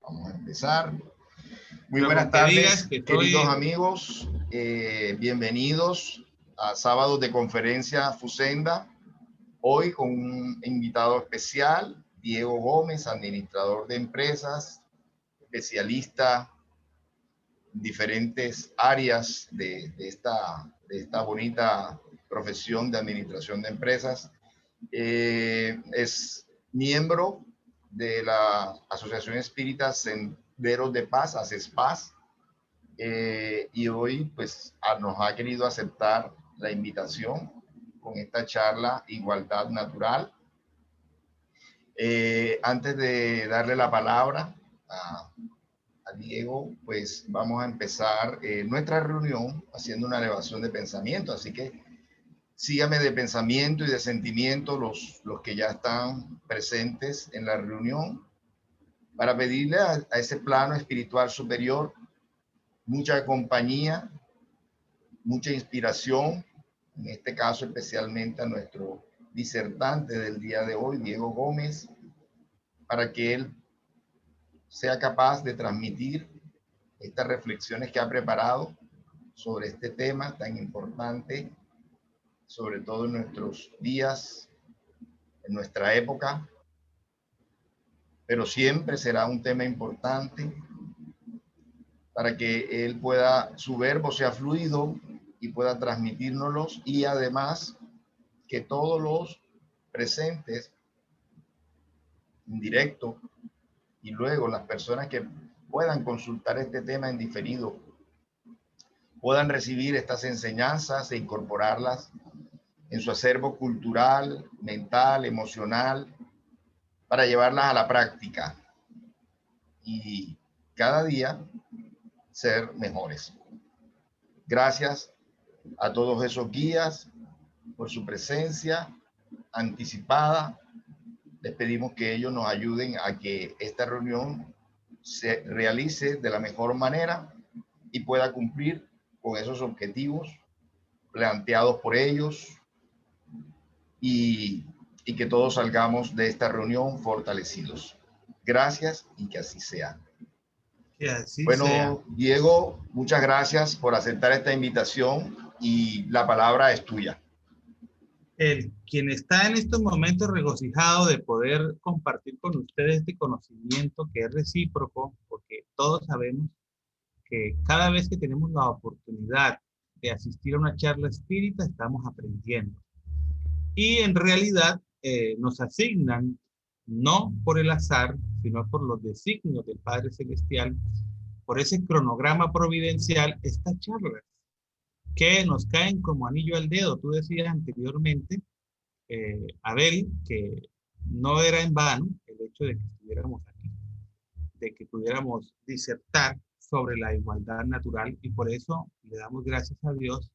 Vamos a empezar. Muy Pero buenas con que digas tardes, que queridos soy... amigos. Bienvenidos a Sábados de Conferencia FUSENDA. Hoy con un invitado especial, Diego Gómez, administrador de empresas, especialista en diferentes áreas de esta bonita profesión de administración de empresas. Es miembro de la Asociación Espírita Senderos de Paz, ASESPAS, y hoy pues nos ha querido aceptar la invitación con esta charla Igualdad Natural. Antes de darle la palabra a Diego, pues vamos a empezar nuestra reunión haciendo una elevación de pensamiento, así que sígame de pensamiento y de sentimiento los que ya están presentes en la reunión para pedirle a ese plano espiritual superior mucha compañía, mucha inspiración, en este caso especialmente a nuestro disertante del día de hoy, Diego Gómez, para que él sea capaz de transmitir estas reflexiones que ha preparado sobre este tema tan importante, sobre todo en nuestros días, en nuestra época, pero siempre será un tema importante para que él pueda, su verbo sea fluido y pueda transmitírnoslos, y además que todos los presentes en directo y luego las personas que puedan consultar este tema en diferido puedan recibir estas enseñanzas e incorporarlas en su acervo cultural, mental, emocional, para llevarlas a la práctica y cada día ser mejores. Gracias a todos esos guías por su presencia anticipada. Les pedimos que ellos nos ayuden a que esta reunión se realice de la mejor manera y pueda cumplir con esos objetivos planteados por ellos y que todos salgamos de esta reunión fortalecidos. Gracias y que así sea. Que así sea. Bueno, Diego, muchas gracias por aceptar esta invitación y la palabra es tuya. Quien está en estos momentos regocijado de poder compartir con ustedes este conocimiento que es recíproco, porque todos sabemos que cada vez que tenemos la oportunidad de asistir a una charla espírita, estamos aprendiendo. Y en realidad nos asignan, no por el azar, sino por los designios del Padre Celestial, por ese cronograma providencial, estas charlas que nos caen como anillo al dedo. Tú decías anteriormente, Abel, que no era en vano el hecho de que estuviéramos aquí, de que pudiéramos disertar sobre la igualdad natural, y por eso le damos gracias a Dios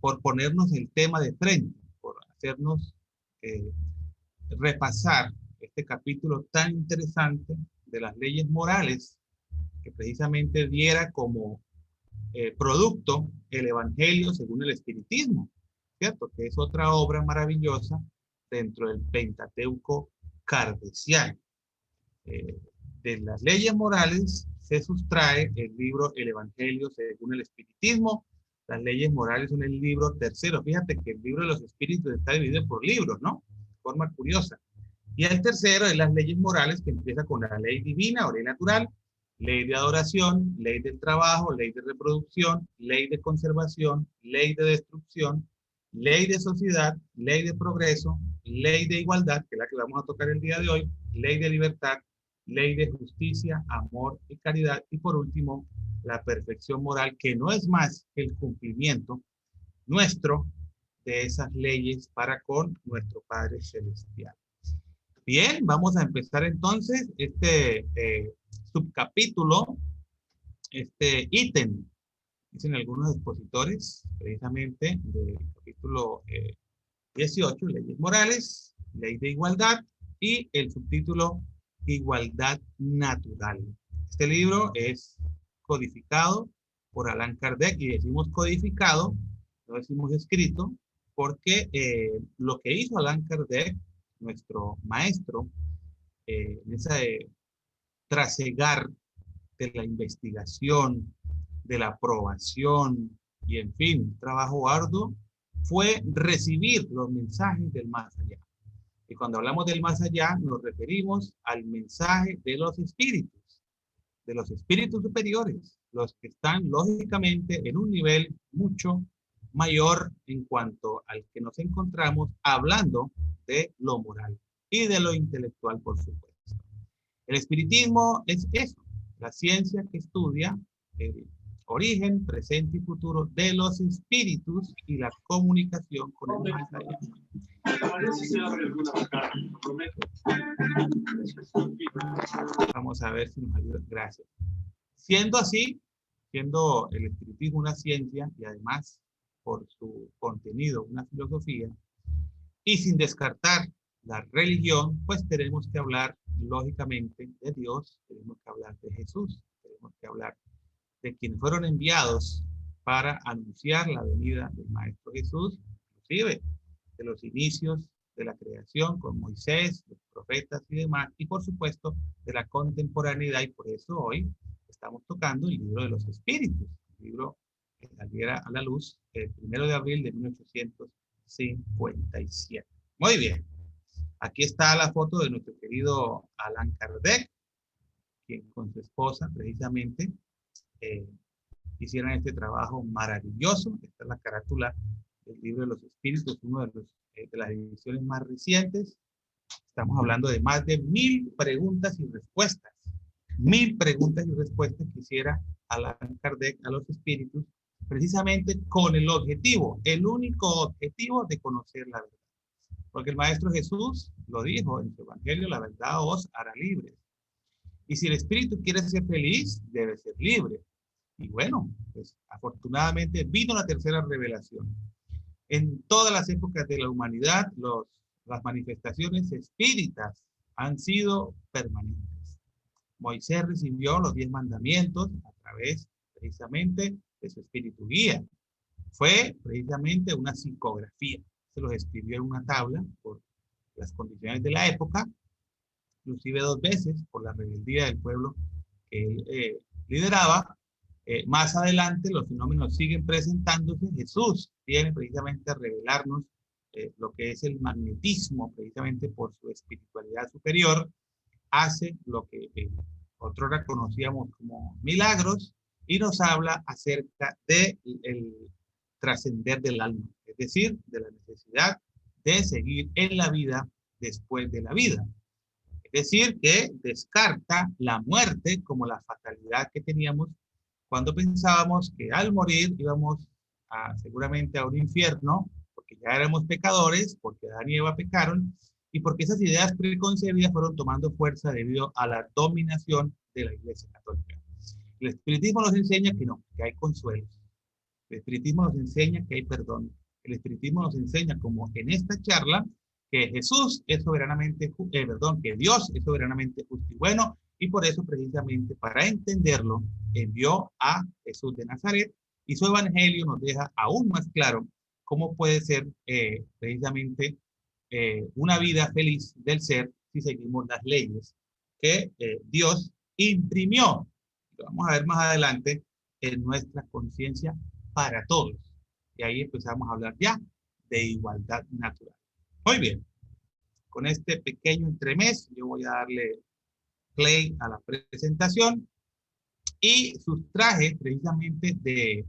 por ponernos el tema de frente, por hacernos eh, repasar este capítulo tan interesante de las leyes morales, que precisamente diera como producto el Evangelio según el Espiritismo, ¿cierto? Que es otra obra maravillosa dentro del Pentateuco kardeciano. Eh, de las leyes morales se sustrae el libro El Evangelio según el Espiritismo. Las leyes morales son el libro tercero. Fíjate que el libro de los espíritus está dividido por libros, ¿no? De forma curiosa. Y el tercero es las leyes morales, que empieza con la ley divina o ley natural, ley de adoración, ley del trabajo, ley de reproducción, ley de conservación, ley de destrucción, ley de sociedad, ley de progreso, ley de igualdad, que es la que vamos a tocar el día de hoy, ley de libertad, ley de justicia, amor y caridad, y por último, la perfección moral, que no es más que el cumplimiento nuestro de esas leyes para con nuestro Padre Celestial. Bien, vamos a empezar entonces este subcapítulo, este ítem, dicen algunos expositores, precisamente del capítulo 18, leyes morales, ley de igualdad, y el subtítulo igualdad natural. Este libro es codificado por Allan Kardec, y decimos codificado, no decimos escrito, porque lo que hizo Allan Kardec, nuestro maestro, en esa trasegar de la investigación, de la aprobación y, en fin, trabajo arduo, fue recibir los mensajes del más allá. Y cuando hablamos del más allá, nos referimos al mensaje de los espíritus superiores, los que están lógicamente en un nivel mucho mayor en cuanto al que nos encontramos hablando de lo moral y de lo intelectual, por supuesto. El espiritismo es eso, la ciencia que estudia el origen, presente y futuro de los espíritus y la comunicación con el más allá. Vamos a ver si nos ayuda. Gracias. Siendo así, siendo el espiritismo una ciencia y además por su contenido una filosofía, y sin descartar la religión, pues tenemos que hablar lógicamente de Dios, tenemos que hablar de Jesús, tenemos que hablar de quienes fueron enviados para anunciar la venida del Maestro Jesús, inclusive de los inicios de la creación con Moisés, los profetas y demás, y por supuesto de la contemporaneidad, y por eso hoy estamos tocando el libro de los espíritus, el libro que saliera a la luz el 1 de abril de 1857. Muy bien. Aquí está la foto de nuestro querido Allan Kardec, quien con su esposa precisamente hicieron este trabajo maravilloso. Esta es la carátula del libro de los espíritus, uno de las ediciones más recientes. Estamos hablando de más de 1000 preguntas y respuestas. 1000 preguntas y respuestas que hiciera Allan Kardec a los espíritus, precisamente con el objetivo, el único objetivo de conocer la verdad. Porque el Maestro Jesús lo dijo en su Evangelio, la verdad os hará libres. Y si el espíritu quiere ser feliz, debe ser libre. Y bueno, pues afortunadamente vino la tercera revelación. En todas las épocas de la humanidad, las manifestaciones espíritas han sido permanentes. Moisés recibió los 10 mandamientos a través precisamente de su espíritu guía. Fue precisamente una psicografía. Se los escribió en una tabla por las condiciones de la época, inclusive 2 veces por la rebeldía del pueblo que él lideraba. Más adelante los fenómenos siguen presentándose. Jesús viene precisamente a revelarnos lo que es el magnetismo, precisamente por su espiritualidad superior, hace lo que nosotros reconocíamos como milagros y nos habla acerca del trascender del alma, es decir, de la necesidad de seguir en la vida después de la vida. Es decir, que descarta la muerte como la fatalidad que teníamos cuando pensábamos que al morir íbamos seguramente a un infierno, porque ya éramos pecadores, porque Adán y Eva pecaron, y porque esas ideas preconcebidas fueron tomando fuerza debido a la dominación de la Iglesia Católica. El espiritismo nos enseña que no, que hay consuelos. El espiritismo nos enseña que hay perdón. El espiritismo nos enseña, como en esta charla, que Jesús es soberanamente, que Dios es soberanamente justo y bueno, y por eso precisamente para entenderlo envió a Jesús de Nazaret, y su evangelio nos deja aún más claro cómo puede ser precisamente una vida feliz del ser si seguimos las leyes que Dios imprimió. Lo vamos a ver más adelante en nuestra conciencia para todos. Y ahí empezamos a hablar ya de igualdad natural. Muy bien. Con este pequeño entremés, yo voy a darle play a la presentación y sustraje precisamente de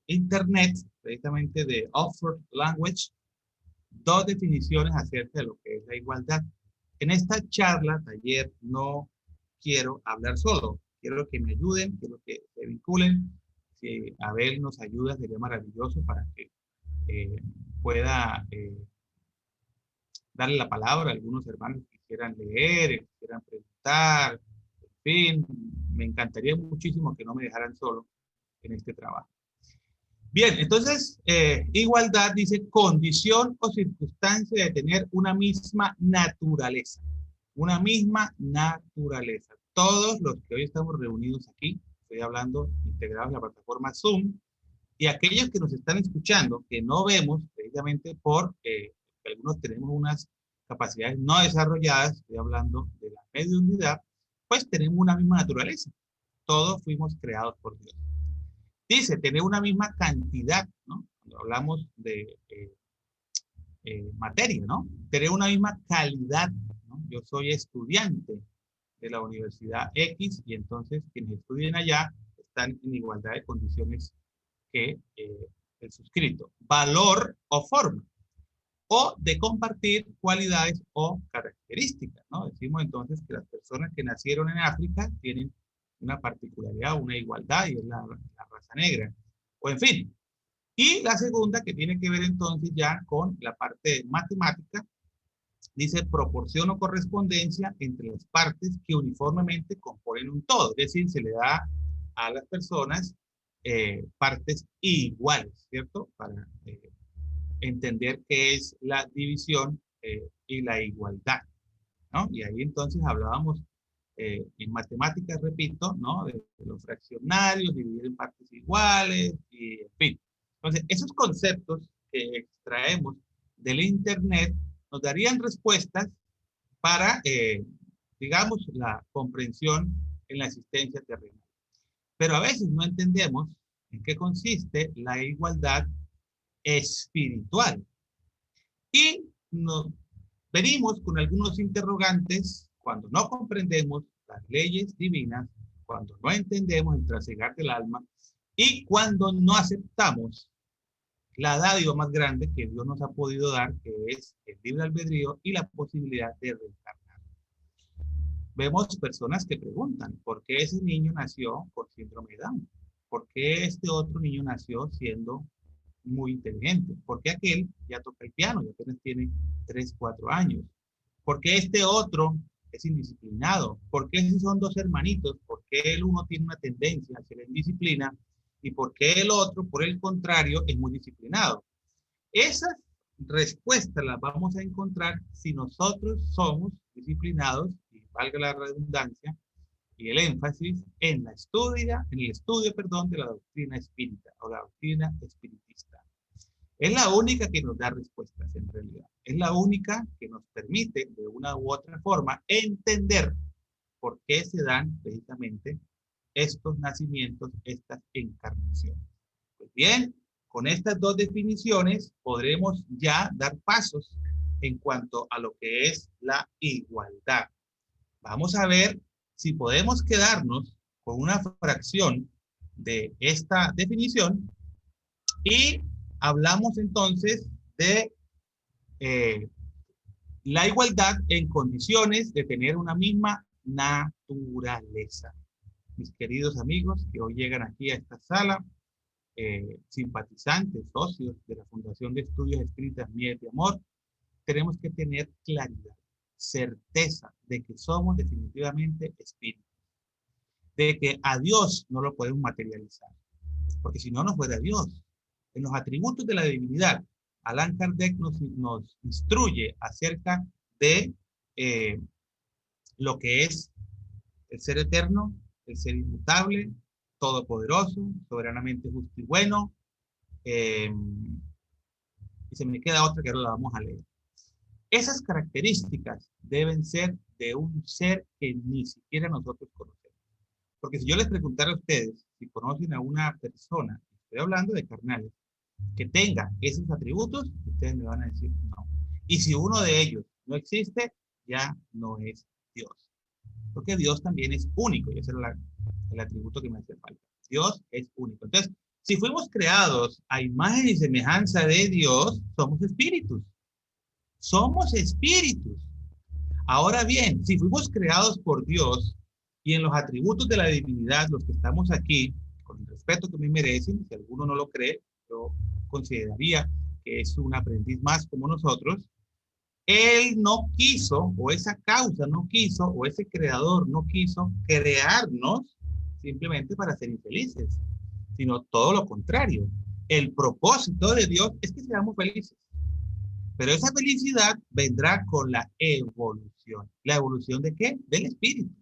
internet, precisamente de Oxford Language, 2 definiciones acerca de lo que es la igualdad. En esta charla, taller, no quiero hablar solo, quiero que me ayuden, quiero que se vinculen. Si Abel nos ayuda, sería maravilloso para que pueda darle la palabra a algunos hermanos que quieran leer, que quieran preguntar, en fin, me encantaría muchísimo que no me dejaran solo en este trabajo. Bien, entonces, igualdad dice condición o circunstancia de tener una misma naturaleza. Una misma naturaleza. Todos los que hoy estamos reunidos aquí, estoy hablando integrados en la plataforma Zoom, y aquellos que nos están escuchando, que no vemos precisamente por algunos tenemos unas capacidades no desarrolladas, estoy hablando de la mediunidad, pues tenemos una misma naturaleza. Todos fuimos creados por Dios. Dice, tener una misma cantidad, ¿no? Cuando hablamos de materia, ¿no? Tener una misma calidad, ¿no? Yo soy estudiante de la Universidad X y entonces quienes estudien allá están en igualdad de condiciones que el suscrito. Valor o forma. O de compartir cualidades o características, ¿no? Decimos entonces que las personas que nacieron en África tienen una particularidad, una igualdad, y es la raza negra. O en fin. Y la segunda, que tiene que ver entonces ya con la parte matemática, dice proporción o correspondencia entre las partes que uniformemente componen un todo. Es decir, se le da a las personas partes iguales, ¿cierto? Para entender qué es la división y la igualdad, ¿no? Y ahí entonces hablábamos en matemáticas, repito, ¿no? De los fraccionarios, dividir en partes iguales, y en fin. Entonces, esos conceptos que extraemos del Internet nos darían respuestas para, digamos, la comprensión en la existencia terrenal. Pero a veces no entendemos en qué consiste la igualdad espiritual. Y nos venimos con algunos interrogantes cuando no comprendemos las leyes divinas, cuando no entendemos el trasegar del alma y cuando no aceptamos la dádiva más grande que Dios nos ha podido dar, que es el libre albedrío y la posibilidad de reencarnar. Vemos personas que preguntan, ¿por qué ese niño nació con síndrome de Down? ¿Por qué este otro niño nació siendo muy inteligente? ¿Por qué aquel ya toca el piano y apenas tiene 3, 4 años? ¿Por qué este otro es indisciplinado? ¿Por qué si son dos hermanitos? ¿Por qué el uno tiene una tendencia hacia la indisciplina? ¿Y por qué el otro, por el contrario, es muy disciplinado? Esas respuestas las vamos a encontrar si nosotros somos disciplinados, y valga la redundancia y el énfasis, en el estudio, perdón, de la doctrina espírita o la doctrina espiritista. Es la única que nos da respuestas en realidad. Es la única que nos permite de una u otra forma entender por qué se dan precisamente estos nacimientos, estas encarnaciones. Pues bien, con estas dos definiciones podremos ya dar pasos en cuanto a lo que es la igualdad. Vamos a ver si podemos quedarnos con una fracción de esta definición y hablamos entonces de la igualdad en condiciones de tener una misma naturaleza. Mis queridos amigos que hoy llegan aquí a esta sala, simpatizantes, socios de la Fundación de Estudios Espíritas Mies de Amor, tenemos que tener claridad, certeza de que somos definitivamente espíritus, de que a Dios no lo podemos materializar, porque si no, no fuera Dios. En los atributos de la divinidad, Allan Kardec nos instruye acerca de lo que es el ser eterno, el ser inmutable, todopoderoso, soberanamente justo y bueno. Y se me queda otra que ahora la vamos a leer. Esas características deben ser de un ser que ni siquiera nosotros conocemos. Porque si yo les preguntara a ustedes si conocen a una persona, estoy hablando de carnales, que tenga esos atributos, ustedes me van a decir no. Y si uno de ellos no existe, ya no es Dios. Porque Dios también es único, y ese era el atributo que me hace falta. Dios es único. Entonces, si fuimos creados a imagen y semejanza de Dios, somos espíritus. Somos espíritus. Ahora bien, si fuimos creados por Dios y en los atributos de la divinidad, los que estamos aquí, con el respeto que me merecen, si alguno no lo cree, yo consideraría que es un aprendiz más como nosotros, él no quiso, o esa causa no quiso, o ese creador no quiso crearnos simplemente para ser infelices, sino todo lo contrario. El propósito de Dios es que seamos felices. Pero esa felicidad vendrá con la evolución. ¿La evolución de qué? Del espíritu.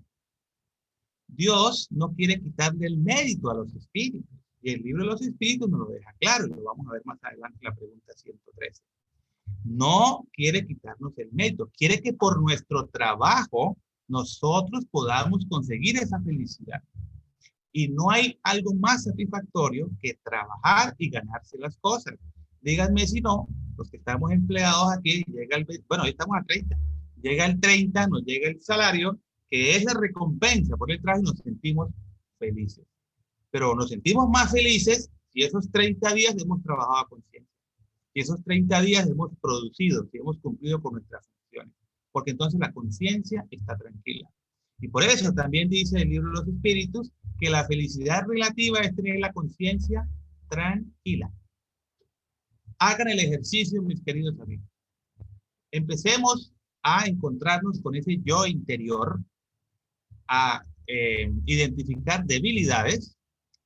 Dios no quiere quitarle el mérito a los espíritus. Y el libro de los espíritus nos lo deja claro, y lo vamos a ver más adelante en la pregunta 113. No quiere quitarnos el mérito, quiere que por nuestro trabajo nosotros podamos conseguir esa felicidad. Y no hay algo más satisfactorio que trabajar y ganarse las cosas. Díganme si no, los que estamos empleados aquí, llega el, bueno, hoy estamos a 30, llega el 30, nos llega el salario, que es la recompensa por el trabajo y nos sentimos felices. Pero nos sentimos más felices si esos 30 días hemos trabajado a conciencia, si esos 30 días hemos producido, si hemos cumplido con nuestras funciones, porque entonces la conciencia está tranquila. Y por eso también dice el libro de los espíritus que la felicidad relativa es tener la conciencia tranquila. Hagan el ejercicio, mis queridos amigos. Empecemos a encontrarnos con ese yo interior, a identificar debilidades,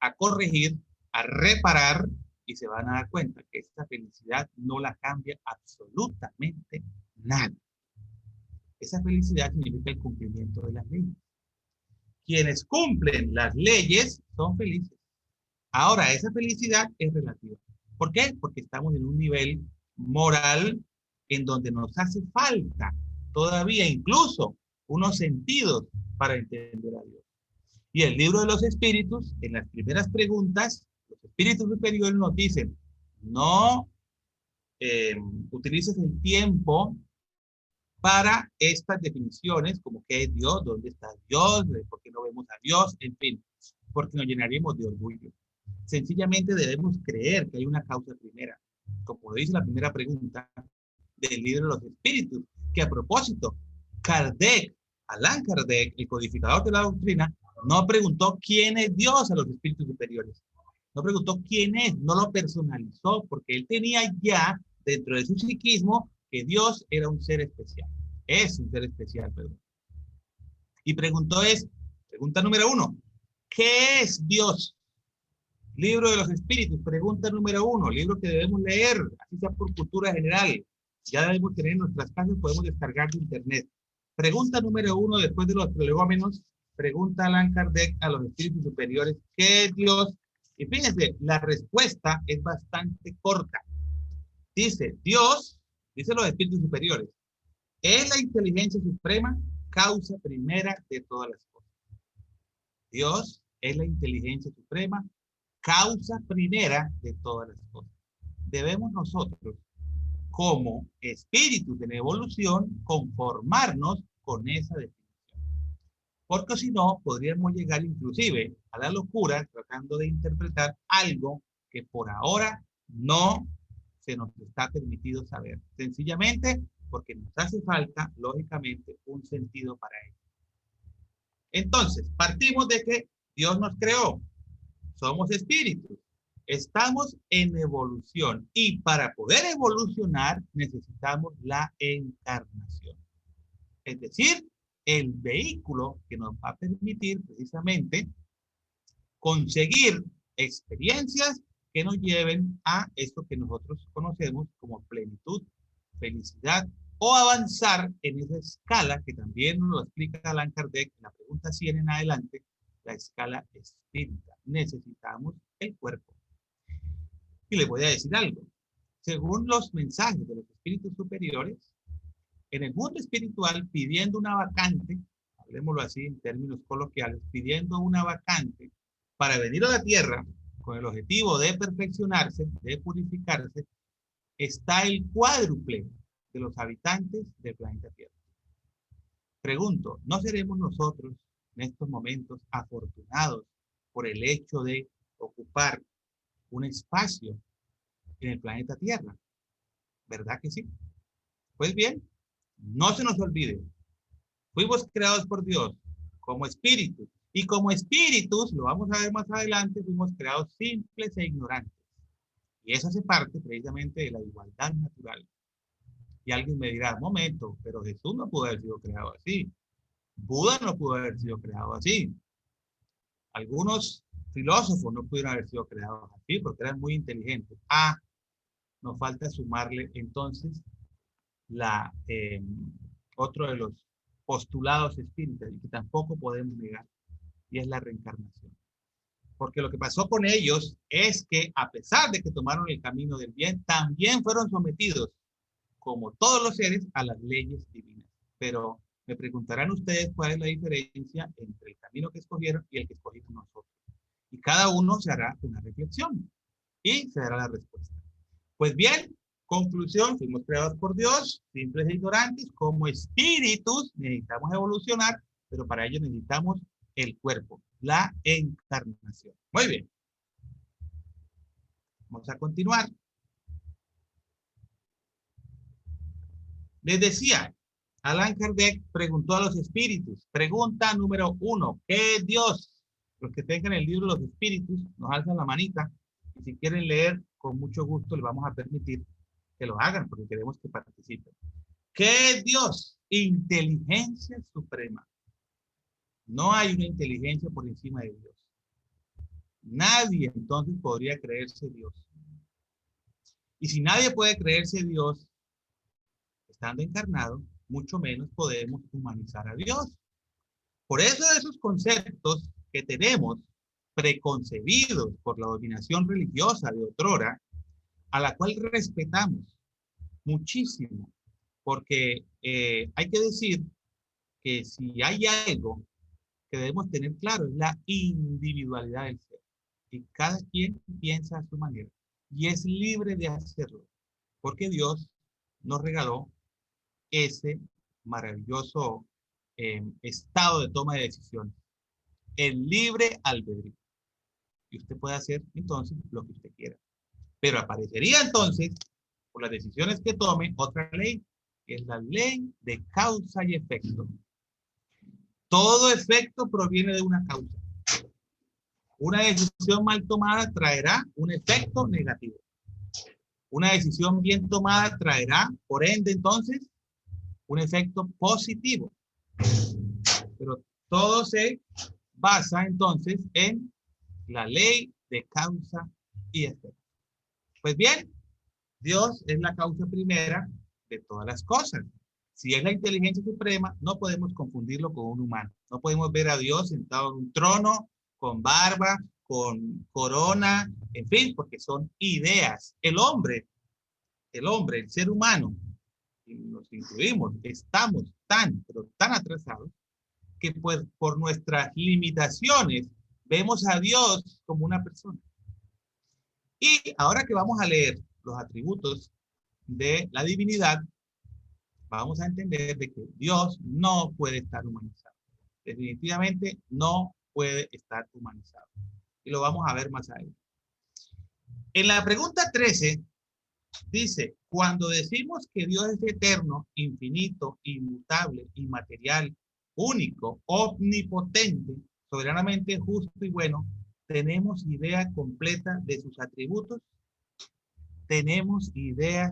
a corregir, a reparar, y se van a dar cuenta que esta felicidad no la cambia absolutamente nada. Esa felicidad significa el cumplimiento de las leyes. Quienes cumplen las leyes son felices. Ahora, esa felicidad es relativa. ¿Por qué? Porque estamos en un nivel moral en donde nos hace falta todavía incluso unos sentidos para entender a Dios. Y el libro de los espíritus, en las primeras preguntas, los espíritus superiores nos dicen, no utilices el tiempo para estas definiciones, como qué es Dios, dónde está Dios, por qué no vemos a Dios, en fin, porque nos llenaríamos de orgullo. Sencillamente debemos creer que hay una causa primera, como dice la primera pregunta del libro de los espíritus, que a propósito, Kardec, Allan Kardec, el codificador de la doctrina, no preguntó quién es Dios a los espíritus superiores. No preguntó quién es, no lo personalizó, porque él tenía ya dentro de su psiquismo que Dios era un ser especial. Es un ser especial, perdón. Y pregunta número 1, ¿qué es Dios? Libro de los espíritus, pregunta número 1, libro que debemos leer, así sea por cultura general. Ya debemos tener en nuestras casas, podemos descargar de internet. Pregunta número 1, después de los prolegómenos, pregunta Allan Kardec a los espíritus superiores, ¿qué es Dios? Y fíjense, la respuesta es bastante corta. Dice, Dios, dice los espíritus superiores, es la inteligencia suprema, causa primera de todas las cosas. Dios es la inteligencia suprema, causa primera de todas las cosas. Debemos nosotros, como espíritus en evolución, conformarnos con esa definición. Porque si no, podríamos llegar inclusive a la locura tratando de interpretar algo que por ahora no se nos está permitido saber. Sencillamente porque nos hace falta, lógicamente, un sentido para ello. Entonces, partimos de que Dios nos creó. Somos espíritus. Estamos en evolución. Y para poder evolucionar, necesitamos la encarnación. Es decir, el vehículo que nos va a permitir precisamente conseguir experiencias que nos lleven a esto que nosotros conocemos como plenitud, felicidad o avanzar en esa escala que también nos lo explica Allan Kardec en la pregunta 100 en adelante, la escala espírita. Necesitamos el cuerpo. Y les voy a decir algo. Según los mensajes de los espíritus superiores, en el mundo espiritual, pidiendo una vacante, hablemoslo así en términos coloquiales, pidiendo una vacante para venir a la Tierra con el objetivo de perfeccionarse, de purificarse, está el cuádruple de los habitantes del planeta Tierra. Pregunto, ¿no seremos nosotros en estos momentos afortunados por el hecho de ocupar un espacio en el planeta Tierra? ¿Verdad que sí? Pues bien, no se nos olvide, fuimos creados por Dios como espíritus, y como espíritus, lo vamos a ver más adelante, fuimos creados simples e ignorantes. Y eso hace parte precisamente de la igualdad natural. Y alguien me dirá, momento, pero Jesús no pudo haber sido creado así. Buda no pudo haber sido creado así. Algunos filósofos no pudieron haber sido creados así porque eran muy inteligentes. Nos falta sumarle entonces otro de los postulados espíritas y que tampoco podemos negar, y es la reencarnación. Porque lo que pasó con ellos es que a pesar de que tomaron el camino del bien, también fueron sometidos como todos los seres, a las leyes divinas. Pero me preguntarán ustedes cuál es la diferencia entre el camino que escogieron y el que escogimos nosotros. Y cada uno se hará una reflexión y se dará la respuesta. Pues bien, conclusión, fuimos creados por Dios, simples e ignorantes, como espíritus, necesitamos evolucionar, pero para ello necesitamos el cuerpo, la encarnación. Muy bien. Vamos a continuar. Les decía, Allan Kardec preguntó a los espíritus. Pregunta número 1, ¿qué es Dios? Los que tengan el libro Los Espíritus, nos alzan la manita. Y si quieren leer, con mucho gusto les vamos a permitir que lo hagan, porque queremos que participen. ¿Qué es Dios? Inteligencia suprema. No hay una inteligencia por encima de Dios. Nadie entonces podría creerse Dios. Y si nadie puede creerse Dios, estando encarnado, mucho menos podemos humanizar a Dios. Por eso esos conceptos que tenemos preconcebidos por la dominación religiosa de otrora, a la cual respetamos muchísimo, porque hay que decir que si hay algo que debemos tener claro es la individualidad del ser. Y cada quien piensa a su manera y es libre de hacerlo, porque Dios nos regaló ese maravilloso estado de toma de decisiones, el libre albedrío. Y usted puede hacer entonces lo que usted quiera. Pero aparecería entonces, por las decisiones que tome, otra ley, que es la ley de causa y efecto. Todo efecto proviene de una causa. Una decisión mal tomada traerá un efecto negativo. Una decisión bien tomada traerá, por ende, entonces, un efecto positivo. Pero todo se basa entonces en la ley de causa y efecto. Pues bien, Dios es la causa primera de todas las cosas. Si es la inteligencia suprema, no podemos confundirlo con un humano. No podemos ver a Dios sentado en un trono, con barba, con corona, en fin, porque son ideas. El hombre, el ser humano, y nos incluimos, estamos pero tan atrasados, que pues por nuestras limitaciones vemos a Dios como una persona. Y ahora que vamos a leer los atributos de la divinidad, vamos a entender de que Dios no puede estar humanizado. Definitivamente no puede estar humanizado. Y lo vamos a ver más adelante. En la pregunta 13 dice, cuando decimos que Dios es eterno, infinito, inmutable, inmaterial, único, omnipotente, soberanamente justo y bueno, ¿tenemos idea completa de sus atributos? Tenemos idea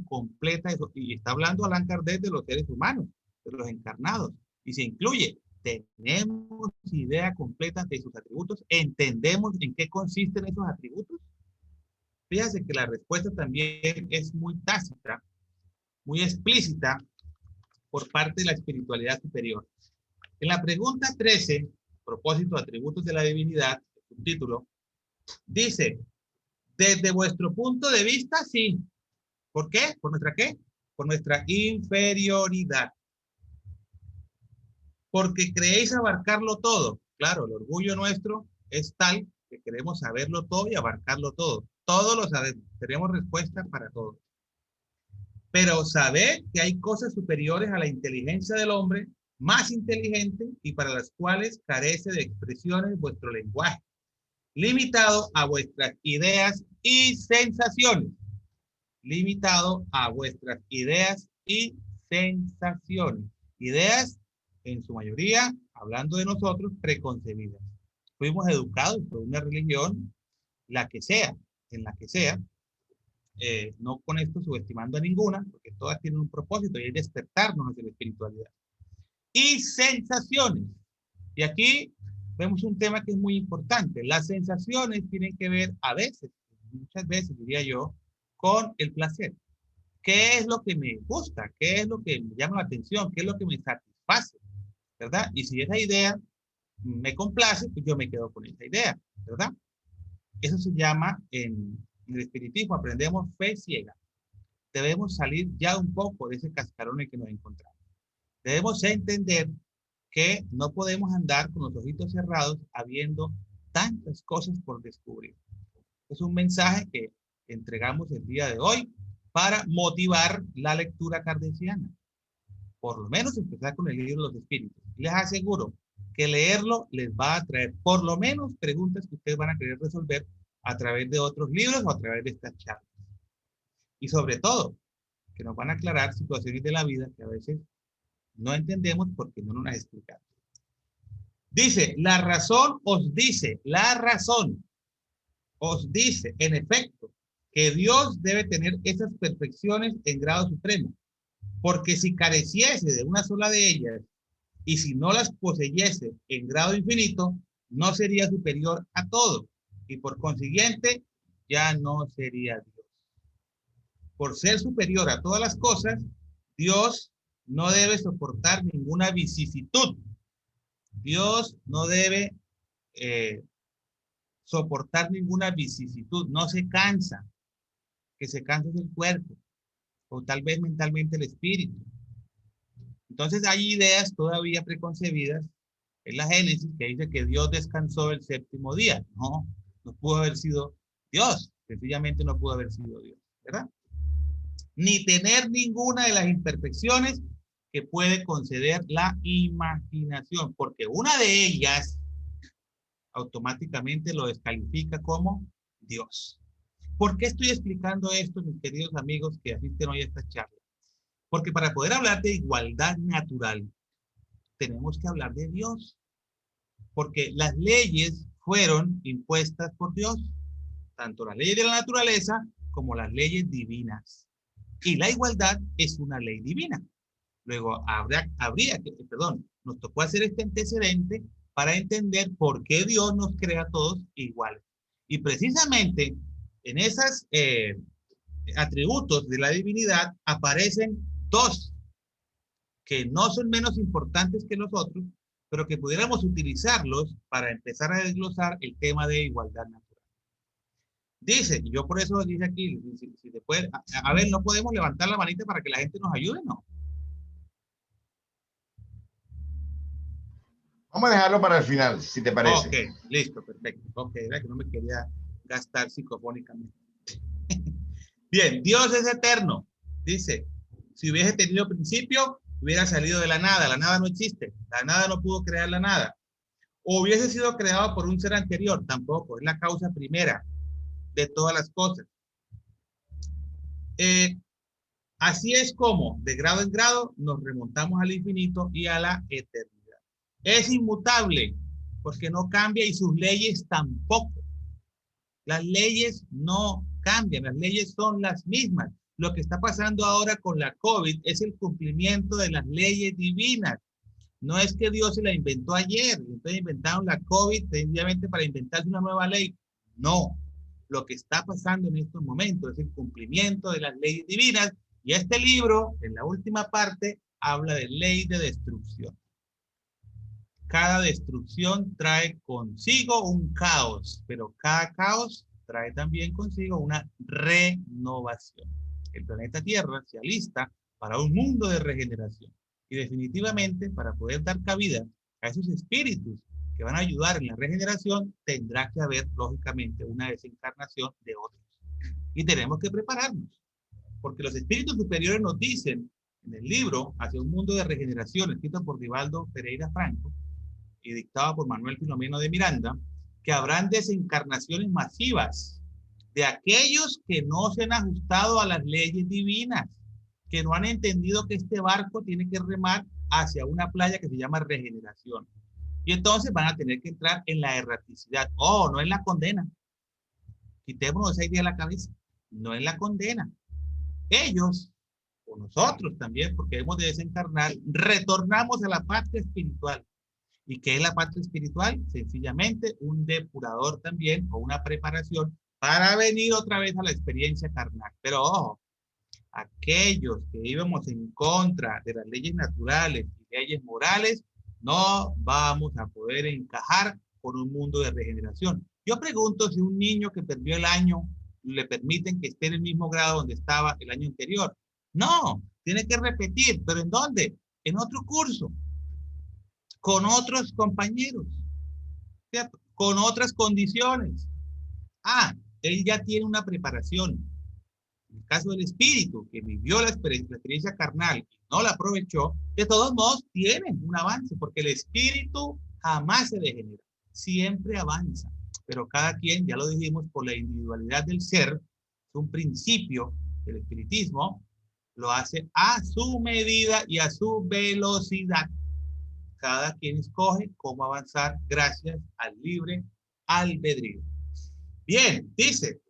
completa de eso. Y está hablando Allan Kardec de los seres humanos, de los encarnados. Y se incluye, tenemos idea completa de sus atributos, entendemos en qué consisten esos atributos. Fíjense que la respuesta también es muy tácita, muy explícita por parte de la espiritualidad superior. En la pregunta 13, propósito de atributos de la divinidad, el subtítulo, dice, desde vuestro punto de vista, sí. ¿Por qué? ¿Por nuestra qué? Por nuestra inferioridad. Porque creéis abarcarlo todo. Claro, el orgullo nuestro es tal que queremos saberlo todo y abarcarlo todo. Todo lo sabemos. Tenemos respuesta para todo. Pero sabed que hay cosas superiores a la inteligencia del hombre, más inteligente y para las cuales carece de expresiones vuestro lenguaje, limitado a vuestras ideas y sensaciones. Limitado a vuestras ideas y sensaciones. Ideas, en su mayoría, hablando de nosotros, preconcebidas. Fuimos educados por una religión, la que sea, en la que sea, no con esto subestimando a ninguna, porque todas tienen un propósito y es despertarnos hacia la espiritualidad. Y sensaciones. Y aquí vemos un tema que es muy importante. Las sensaciones tienen que ver a veces, muchas veces diría yo, con el placer. ¿Qué es lo que me gusta? ¿Qué es lo que me llama la atención? ¿Qué es lo que me satisface? ¿Verdad? Y si esa idea me complace, pues yo me quedo con esa idea, ¿verdad? Eso se llama en el espiritismo, aprendemos fe ciega. debemos salir ya un poco de ese cascarón en el que nos encontramos. Debemos entender que no podemos andar con los ojitos cerrados habiendo tantas cosas por descubrir. Es un mensaje que entregamos el día de hoy para motivar la lectura kardeciana. Por lo menos empezar con el libro de los espíritus. Les aseguro que leerlo les va a traer por lo menos preguntas que ustedes van a querer resolver a través de otros libros o a través de estas charlas. Y sobre todo, que nos van a aclarar situaciones de la vida que a veces no entendemos porque no nos las explican. Dice, la razón, en efecto, que Dios debe tener esas perfecciones en grado supremo, porque si careciese de una sola de ellas y si no las poseyese en grado infinito, no sería superior a todo y por consiguiente ya no sería Dios. Por ser superior a todas las cosas, Dios no debe soportar ninguna vicisitud. Dios no debe soportar ninguna vicisitud, no se cansa, que se cansa el cuerpo o tal vez mentalmente el espíritu. Entonces hay ideas todavía preconcebidas en la Génesis que dice que Dios descansó el séptimo día. No, no pudo haber sido Dios, sencillamente no pudo haber sido Dios, ¿verdad? Ni tener ninguna de las imperfecciones que puede conceder la imaginación, porque una de ellas automáticamente lo descalifica como Dios. ¿Por qué estoy explicando esto, mis queridos amigos que asisten hoy a esta charla? Porque para poder hablar de igualdad natural, tenemos que hablar de Dios. Porque las leyes fueron impuestas por Dios, tanto las leyes de la naturaleza como las leyes divinas. Y la igualdad es una ley divina. Luego nos tocó hacer este antecedente para entender por qué Dios nos crea a todos iguales. Y precisamente en esos atributos de la divinidad aparecen dos que no son menos importantes que los otros, pero que pudiéramos utilizarlos para empezar a desglosar el tema de igualdad natural. Dice, y yo por eso dice aquí, si después, a ver, ¿no podemos levantar la manita para que la gente nos ayude? No. Vamos a dejarlo para el final, si te parece. Ok, listo, perfecto. Ok, era que no me quería gastar psicofónicamente. Bien, Dios es eterno. Dice, si hubiese tenido principio, hubiera salido de la nada no existe, la nada no pudo crear la nada. O hubiese sido creado por un ser anterior, tampoco, es la causa primera de todas las cosas. Así es como, de grado en grado, nos remontamos al infinito y a la eternidad. Es inmutable, porque no cambia y sus leyes tampoco. Las leyes no cambian, las leyes son las mismas. Lo que está pasando ahora con la COVID es el cumplimiento de las leyes divinas. No es que Dios se la inventó ayer, entonces inventaron la COVID sencillamente para inventarse una nueva ley. No, lo que está pasando en estos momentos es el cumplimiento de las leyes divinas y este libro, en la última parte, habla de ley de destrucción. Cada destrucción trae consigo un caos, pero cada caos trae también consigo una renovación. El planeta Tierra se alista para un mundo de regeneración. Y definitivamente, para poder dar cabida a esos espíritus que van a ayudar en la regeneración, tendrá que haber, lógicamente, una desencarnación de otros. Y tenemos que prepararnos, porque los espíritus superiores nos dicen en el libro Hacia un mundo de regeneración, escrito por Divaldo Pereira Franco y dictado por Manuel Filomeno de Miranda, que habrán desencarnaciones masivas de aquellos que no se han ajustado a las leyes divinas, que no han entendido que este barco tiene que remar hacia una playa que se llama regeneración. Y entonces van a tener que entrar en la erraticidad. Oh, no en la condena. Quitémonos esa idea de la cabeza. No en la condena. Ellos, o nosotros también, porque hemos de desencarnar, retornamos a la patria espiritual. ¿Y qué es la patria espiritual? Sencillamente un depurador también, o una preparación para venir otra vez a la experiencia carnal. Pero ojo, aquellos que íbamos en contra de las leyes naturales y leyes morales, no vamos a poder encajar con un mundo de regeneración. Yo pregunto si un niño que perdió el año le permiten que esté en el mismo grado donde estaba el año anterior. No, tiene que repetir, pero ¿en dónde? En otro curso, con otros compañeros, ¿cierto? Con otras condiciones. Ah, él ya tiene una preparación. En el caso del espíritu, que vivió la experiencia carnal y no la aprovechó, de todos modos tiene un avance, porque el espíritu jamás se degenera, siempre avanza. Pero cada quien, ya lo dijimos, por la individualidad del ser, es un principio del espiritismo, lo hace a su medida y a su velocidad. Cada quien escoge cómo avanzar gracias al libre albedrío. Bien, dice,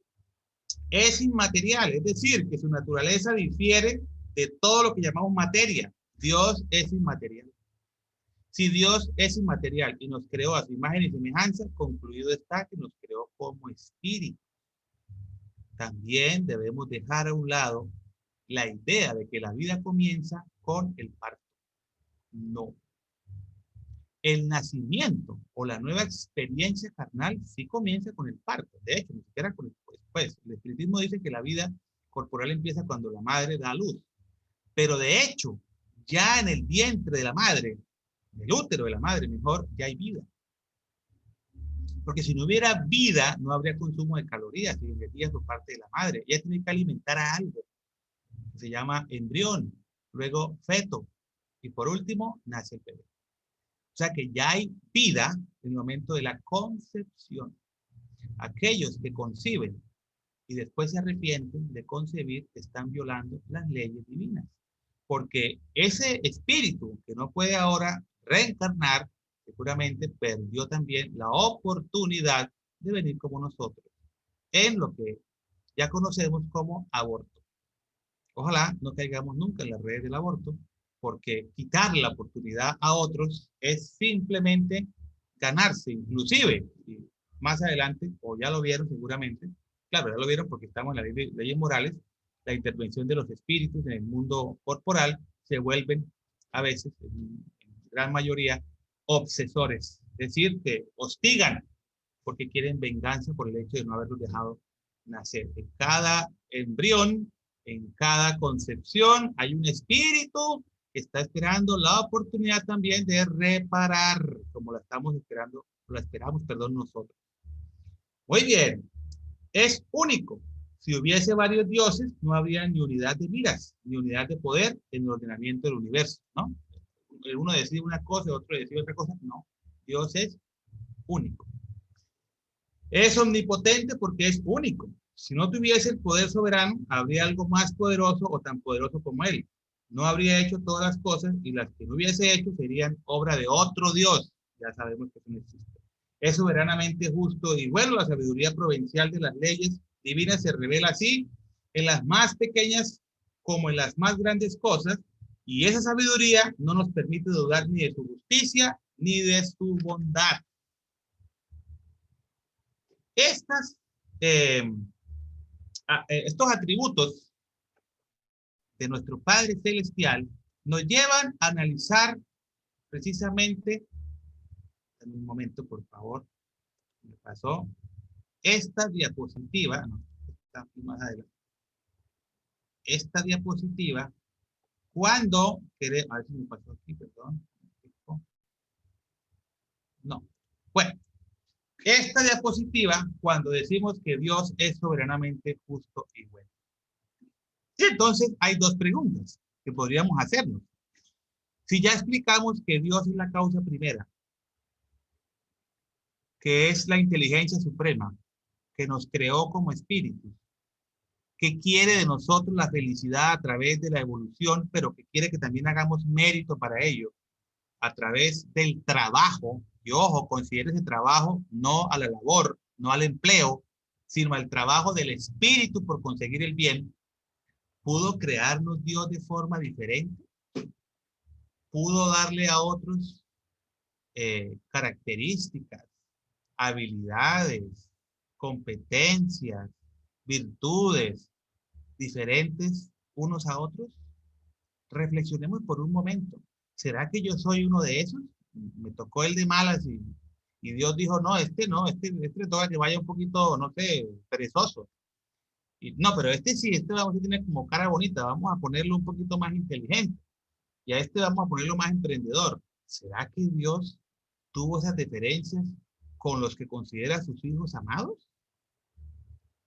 es inmaterial, es decir, que su naturaleza difiere de todo lo que llamamos materia. Dios es inmaterial. Si Dios es inmaterial y nos creó a su imagen y semejanza, concluido está que nos creó como espíritu. También debemos dejar a un lado la idea de que la vida comienza con el parto. No. El nacimiento o la nueva experiencia carnal sí comienza con el parto. De hecho, ni siquiera con el después. El espiritismo dice que la vida corporal empieza cuando la madre da a luz. Pero de hecho, ya en el vientre de la madre, en el útero de la madre, mejor, ya hay vida. Porque si no hubiera vida, no habría consumo de calorías y energías por parte de la madre. Ella tiene que alimentar a algo, que se llama embrión, luego feto, y por último, nace el bebé. O sea que ya hay vida en el momento de la concepción. Aquellos que conciben y después se arrepienten de concebir están violando las leyes divinas. Porque ese espíritu que no puede ahora reencarnar, seguramente perdió también la oportunidad de venir como nosotros, en lo que ya conocemos como aborto. Ojalá no caigamos nunca en las redes del aborto, porque quitar la oportunidad a otros es simplemente ganarse, inclusive, y más adelante, o ya lo vieron seguramente, claro, ya lo vieron porque estamos en las leyes morales, la intervención de los espíritus en el mundo corporal se vuelven a veces, en gran mayoría, obsesores, es decir, que hostigan porque quieren venganza por el hecho de no haberlos dejado nacer. En cada embrión, en cada concepción, hay un espíritu que está esperando la oportunidad también de reparar, como la estamos esperando, la esperamos, perdón, nosotros. Muy bien, es único. Si hubiese varios dioses, no habría ni unidad de miras, ni unidad de poder en el ordenamiento del universo, ¿no? Uno decide una cosa, otro decide otra cosa, no. Dios es único. Es omnipotente porque es único. Si no tuviese el poder soberano, habría algo más poderoso o tan poderoso como él. No habría hecho todas las cosas y las que no hubiese hecho serían obra de otro Dios. Ya sabemos que eso no existe. Es soberanamente justo y bueno, la sabiduría providencial de las leyes divinas se revela así en las más pequeñas como en las más grandes cosas, y esa sabiduría no nos permite dudar ni de su justicia ni de su bondad. Estos atributos de nuestro Padre Celestial nos llevan a analizar precisamente, en un momento por favor, me pasó esta diapositiva, no, está más adelante, esta diapositiva, cuando queremos, a ver si me pasó aquí, perdón, no, bueno, esta diapositiva, cuando decimos que Dios es soberanamente justo y bueno. Y entonces hay dos preguntas que podríamos hacernos. Si ya explicamos que Dios es la causa primera, que es la inteligencia suprema, que nos creó como espíritus, que quiere de nosotros la felicidad a través de la evolución, pero que quiere que también hagamos mérito para ello, a través del trabajo, y ojo, considere ese trabajo no a la labor, no al empleo, sino al trabajo del espíritu por conseguir el bien. ¿Pudo crearnos Dios de forma diferente? ¿Pudo darle a otros características, habilidades, competencias, virtudes diferentes unos a otros? Reflexionemos por un momento. ¿Será que yo soy uno de esos? Me tocó el de malas y Dios dijo, no, este no, este toca que vaya un poquito, no sé, perezoso. No, pero este sí, este vamos a tener como cara bonita, vamos a ponerlo un poquito más inteligente. Y a este vamos a ponerlo más emprendedor. ¿Será que Dios tuvo esas diferencias con los que considera a sus hijos amados?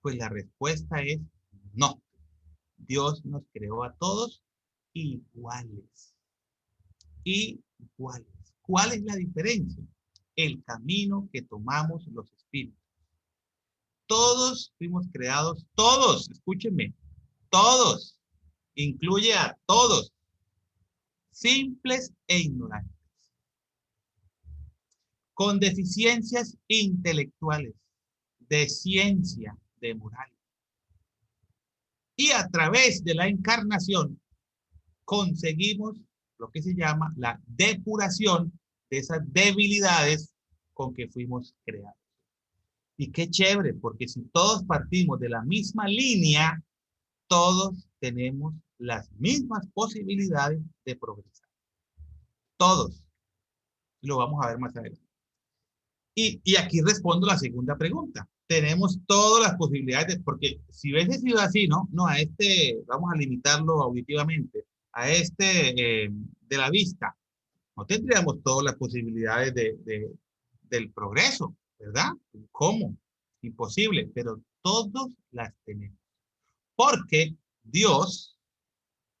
Pues la respuesta es no. Dios nos creó a todos iguales. Iguales. ¿Cuál es la diferencia? El camino que tomamos los espíritus. Todos fuimos creados, todos, escúchenme, todos, incluye a todos, simples e ignorantes, con deficiencias intelectuales, de ciencia, de moral. Y a través de la encarnación conseguimos lo que se llama la depuración de esas debilidades con que fuimos creados. Y qué chévere, porque si todos partimos de la misma línea, todos tenemos las mismas posibilidades de progresar. Todos. Lo vamos a ver más adelante. Y aquí respondo la segunda pregunta. Tenemos todas las posibilidades, porque si hubiese sido así, ¿no? No, a este, vamos a limitarlo auditivamente, a este de la vista, no tendríamos todas las posibilidades del progreso, ¿verdad? ¿Cómo? Imposible, pero todos las tenemos. Porque Dios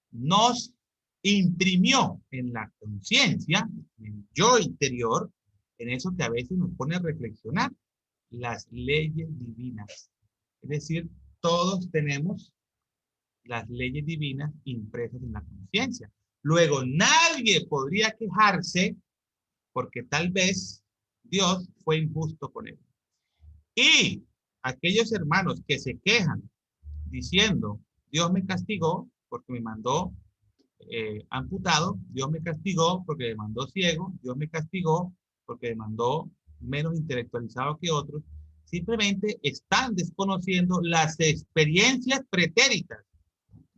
nos imprimió en la conciencia, en el yo interior, en eso que a veces nos pone a reflexionar, las leyes divinas. Es decir, todos tenemos las leyes divinas impresas en la conciencia. Luego, nadie podría quejarse porque tal vez Dios fue injusto con él. Y aquellos hermanos que se quejan diciendo, Dios me castigó porque me mandó amputado, Dios me castigó porque me mandó ciego, Dios me castigó porque me mandó menos intelectualizado que otros, simplemente están desconociendo las experiencias pretéritas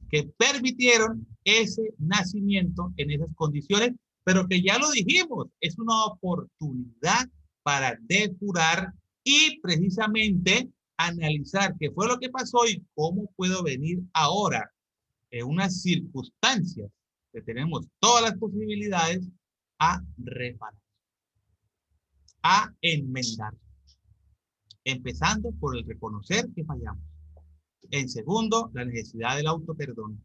que permitieron ese nacimiento en esas condiciones, pero que ya lo dijimos, es una oportunidad para depurar y precisamente analizar qué fue lo que pasó y cómo puedo venir ahora en unas circunstancias que tenemos todas las posibilidades a reparar, a enmendar, empezando por el reconocer que fallamos. En segundo, la necesidad del autoperdón.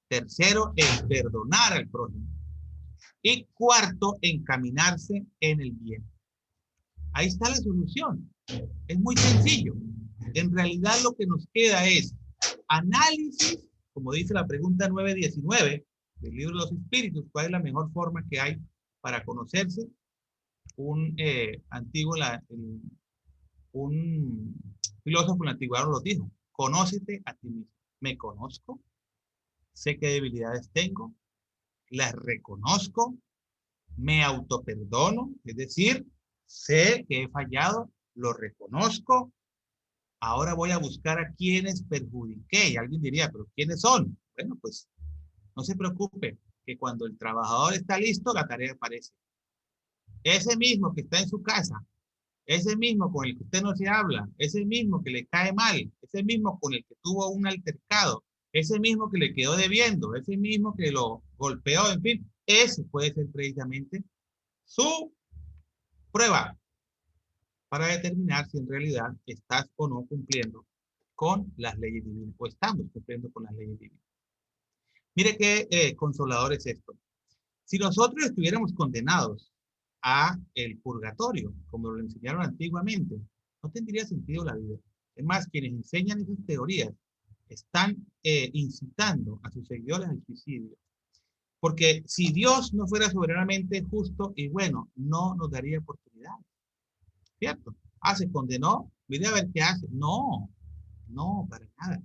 Tercero, el perdonar al prójimo. Y cuarto, encaminarse en el bien. Ahí está la solución. Es muy sencillo. En realidad lo que nos queda es análisis, como dice la pregunta 919 del libro de los espíritus, ¿cuál es la mejor forma que hay para conocerse? Un filósofo en la antigüedad nos lo dijo, conócete a ti mismo. Me conozco, sé qué debilidades tengo, las reconozco, me autoperdono, es decir, sé que he fallado, lo reconozco, ahora voy a buscar a quienes perjudiqué. Y alguien diría, ¿pero quiénes son? Bueno, pues no se preocupe, que cuando el trabajador está listo, la tarea aparece. Ese mismo que está en su casa, ese mismo con el que usted no se habla, ese mismo que le cae mal, ese mismo con el que tuvo un altercado, ese mismo que le quedó debiendo, ese mismo que lo golpeó, en fin, ese puede ser precisamente su prueba para determinar si en realidad estás o no cumpliendo con las leyes divinas, o estamos cumpliendo con las leyes divinas. Mire qué consolador es esto. Si nosotros estuviéramos condenados a el purgatorio, como lo enseñaron antiguamente, no tendría sentido la vida. Es más, quienes enseñan esas teorías están incitando a sus seguidores al suicidio. Porque si Dios no fuera soberanamente justo y bueno, no nos daría oportunidad. ¿Cierto? Ah, se condenó, mire a ver qué hace. No, no, para nada.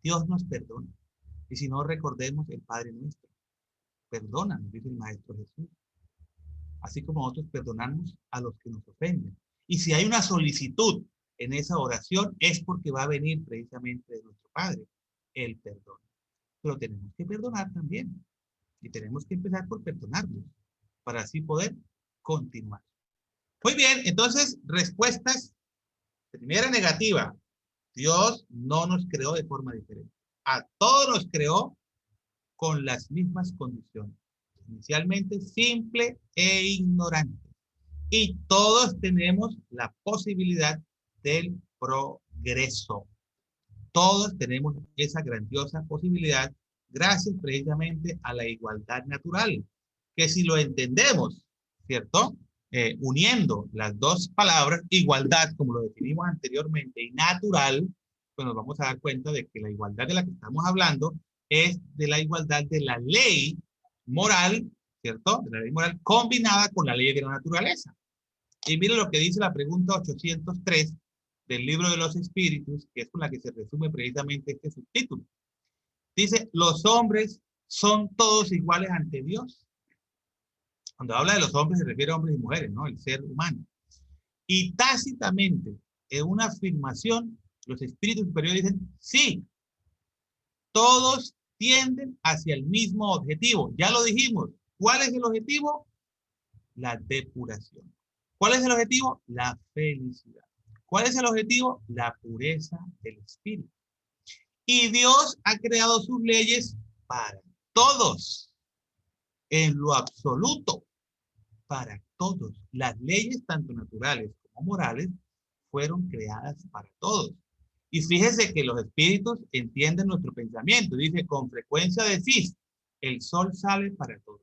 Dios nos perdona. Y si no, recordemos el Padre nuestro. Perdona, nos dice el Maestro Jesús. Así como nosotros perdonamos a los que nos ofenden. Y si hay una solicitud en esa oración, es porque va a venir precisamente de nuestro Padre, el perdón. Pero tenemos que perdonar también. Y tenemos que empezar por perdonarnos, para así poder continuar. Muy bien, entonces, respuestas. Primera negativa. Dios no nos creó de forma diferente. A todos nos creó con las mismas condiciones. Inicialmente simple e ignorante. Y todos tenemos la posibilidad del progreso. Todos tenemos esa grandiosa posibilidad gracias precisamente a la igualdad natural, que si lo entendemos, ¿cierto? Uniendo las dos palabras, igualdad, como lo definimos anteriormente, y natural, pues nos vamos a dar cuenta de que la igualdad de la que estamos hablando es de la igualdad de la ley moral, ¿cierto? De la ley moral combinada con la ley de la naturaleza. Y mire lo que dice la pregunta 803 del libro de los espíritus, que es con la que se resume precisamente este subtítulo. Dice, ¿los hombres son todos iguales ante Dios? Cuando habla de los hombres se refiere a hombres y mujeres, ¿no? El ser humano. Y tácitamente, en una afirmación, los espíritus superiores dicen, sí, todos tienden hacia el mismo objetivo. Ya lo dijimos. ¿Cuál es el objetivo? La depuración. ¿Cuál es el objetivo? La felicidad. ¿Cuál es el objetivo? La pureza del espíritu. Y Dios ha creado sus leyes para todos, en lo absoluto, para todos. Las leyes, tanto naturales como morales, fueron creadas para todos. Y fíjese que los espíritus entienden nuestro pensamiento. Dice, con frecuencia decís, el sol sale para todos.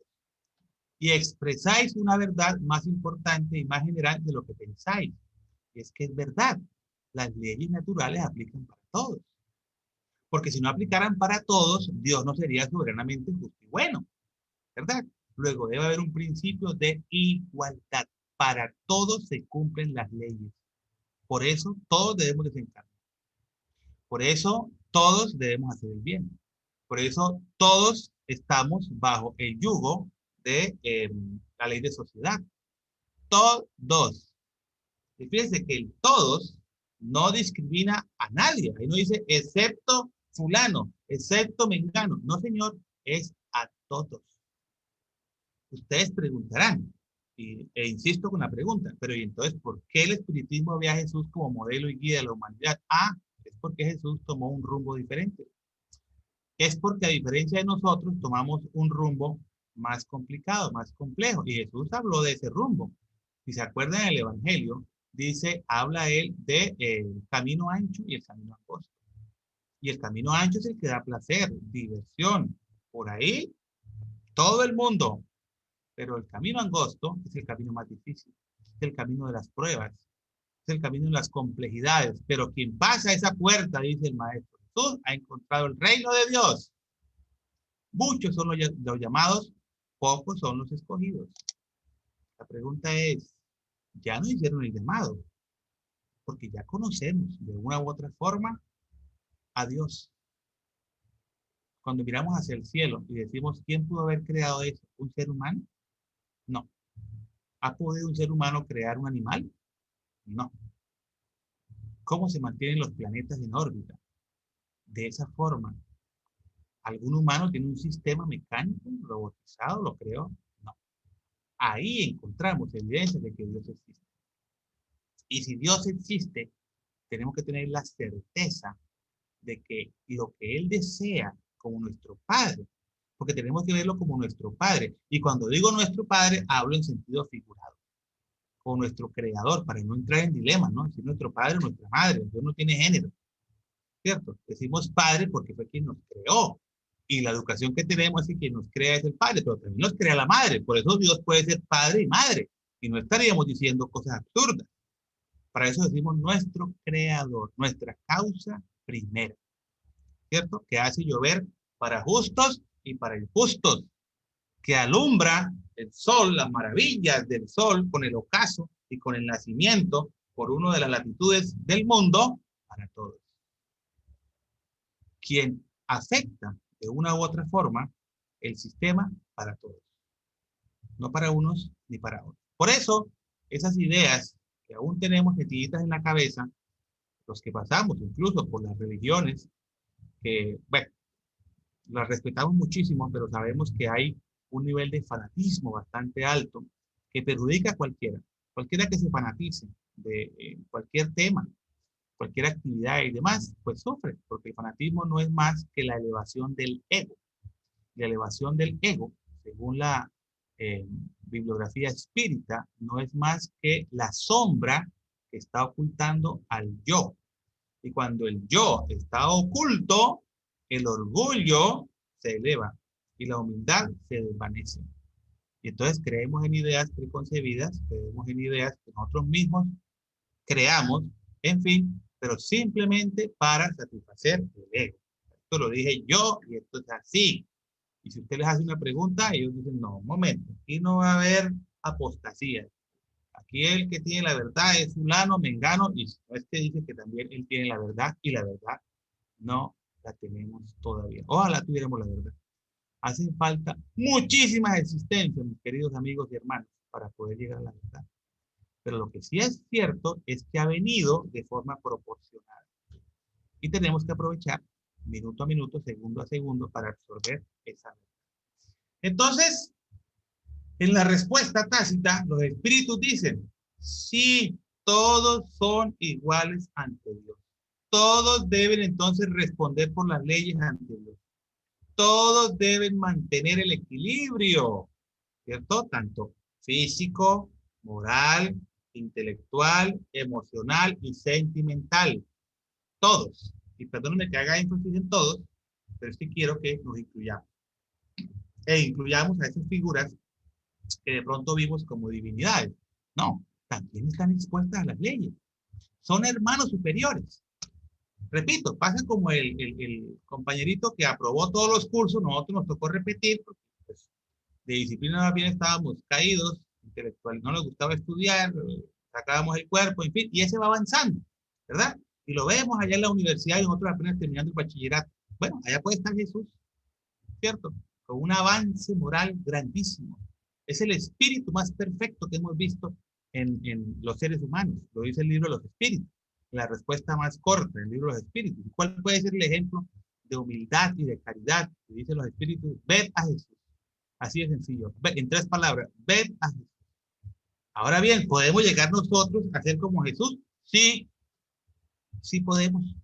Y expresáis una verdad más importante y más general de lo que pensáis. Y es que es verdad. Las leyes naturales aplican para todos. Porque si no aplicaran para todos, Dios no sería soberanamente justo y bueno, ¿verdad? Luego debe haber un principio de igualdad. Para todos se cumplen las leyes. Por eso todos debemos desencarnar. Por eso todos debemos hacer el bien. Por eso todos estamos bajo el yugo de la ley de sociedad. Todos. Y fíjense que el todos no discrimina a nadie. Ahí no dice excepto fulano, excepto mengano. No, señor, es a todos. Ustedes preguntarán, e insisto con la pregunta, pero ¿y entonces por qué el espiritismo ve a Jesús como modelo y guía de la humanidad? Ah, es porque Jesús tomó un rumbo diferente. Es porque a diferencia de nosotros tomamos un rumbo más complicado, más complejo. Y Jesús habló de ese rumbo. Si se acuerdan del Evangelio, dice, habla él de camino ancho y el camino angosto. Y el camino ancho es el que da placer, diversión. Por ahí, todo el mundo. Pero el camino angosto es el camino más difícil. Es el camino de las pruebas. Es el camino de las complejidades. Pero quien pasa esa puerta, dice el Maestro Jesús, ha encontrado el reino de Dios. Muchos son los llamados, pocos son los escogidos. La pregunta es, ya no hicieron el llamado, porque ya conocemos de una u otra forma a Dios. Cuando miramos hacia el cielo y decimos, ¿quién pudo haber creado eso? ¿Un ser humano? No. ¿Ha podido un ser humano crear un animal? No. ¿Cómo se mantienen los planetas en órbita? De esa forma. ¿Algún humano tiene un sistema mecánico robotizado? ¿Lo creó? No. Ahí encontramos evidencia de que Dios existe. Y si Dios existe, tenemos que tener la certeza de que lo que Él desea como nuestro Padre, porque tenemos que verlo como nuestro Padre. Y cuando digo nuestro Padre, hablo en sentido figurado, como nuestro Creador, para no entrar en dilemas, ¿no? Si nuestro Padre o nuestra Madre, Dios no tiene género, ¿cierto? Decimos Padre porque fue quien nos creó. Y la educación que tenemos es que quien nos crea es el Padre, pero también nos crea la Madre. Por eso Dios puede ser Padre y Madre. Y no estaríamos diciendo cosas absurdas. Para eso decimos nuestro creador, nuestra causa primera, ¿cierto? Que hace llover para justos y para injustos, que alumbra el sol, las maravillas del sol con el ocaso y con el nacimiento por una de las latitudes del mundo para todos. Quien afecta de una u otra forma el sistema para todos, no para unos ni para otros. Por eso, esas ideas que aún tenemos metiditas en la cabeza, los que pasamos incluso por las religiones, que, bueno, las respetamos muchísimo, pero sabemos que hay un nivel de fanatismo bastante alto que perjudica a cualquiera que se fanatice de cualquier tema, cualquier actividad y demás, pues sufre, porque el fanatismo no es más que la elevación del ego. La elevación del ego, según la bibliografía espírita, no es más que la sombra que está ocultando al yo. Y cuando el yo está oculto, el orgullo se eleva y la humildad se desvanece. Y entonces creemos en ideas preconcebidas, creemos en ideas que nosotros mismos creamos, en fin, pero simplemente para satisfacer el ego. Esto lo dije yo y esto es así. Y si usted les hace una pregunta, ellos dicen, no, un momento, aquí no va a haber apostasía. Aquí el que tiene la verdad es fulano, mengano, y no es que dice que también él tiene la verdad, y la verdad no la tenemos todavía. Ojalá tuviéramos la verdad. Hacen falta muchísimas existencias, mis queridos amigos y hermanos, para poder llegar a la verdad. Pero lo que sí es cierto es que ha venido de forma proporcional. Y tenemos que aprovechar minuto a minuto, segundo a segundo, para absorber esa verdad. Entonces, en la respuesta tácita, los espíritus dicen, sí, todos son iguales ante Dios. Todos deben entonces responder por las leyes ante Dios. Todos deben mantener el equilibrio, ¿cierto? Tanto físico, moral, intelectual, emocional y sentimental. Todos. Y perdónenme que haga énfasis en todos, pero es que quiero que nos incluyamos. E incluyamos a esas figuras que de pronto vimos como divinidades. No, también están expuestas a las leyes. Son hermanos superiores. Repito, pasa como el compañerito que aprobó todos los cursos, nosotros nos tocó repetir, porque pues, de disciplina más bien estábamos caídos, intelectual, no nos gustaba estudiar, sacábamos el cuerpo, en fin, y ese va avanzando, ¿verdad? Y lo vemos allá en la universidad y nosotros apenas terminando el bachillerato. Bueno, allá puede estar Jesús, ¿cierto? Con un avance moral grandísimo. Es el espíritu más perfecto que hemos visto en los seres humanos. Lo dice el libro de los espíritus. La respuesta más corta, el libro de los espíritus. ¿Cuál puede ser el ejemplo de humildad y de caridad? Que dicen los espíritus, ved a Jesús. Así de sencillo. En 3 palabras, ved a Jesús. Ahora bien, ¿podemos llegar nosotros a ser como Jesús? Sí, sí podemos.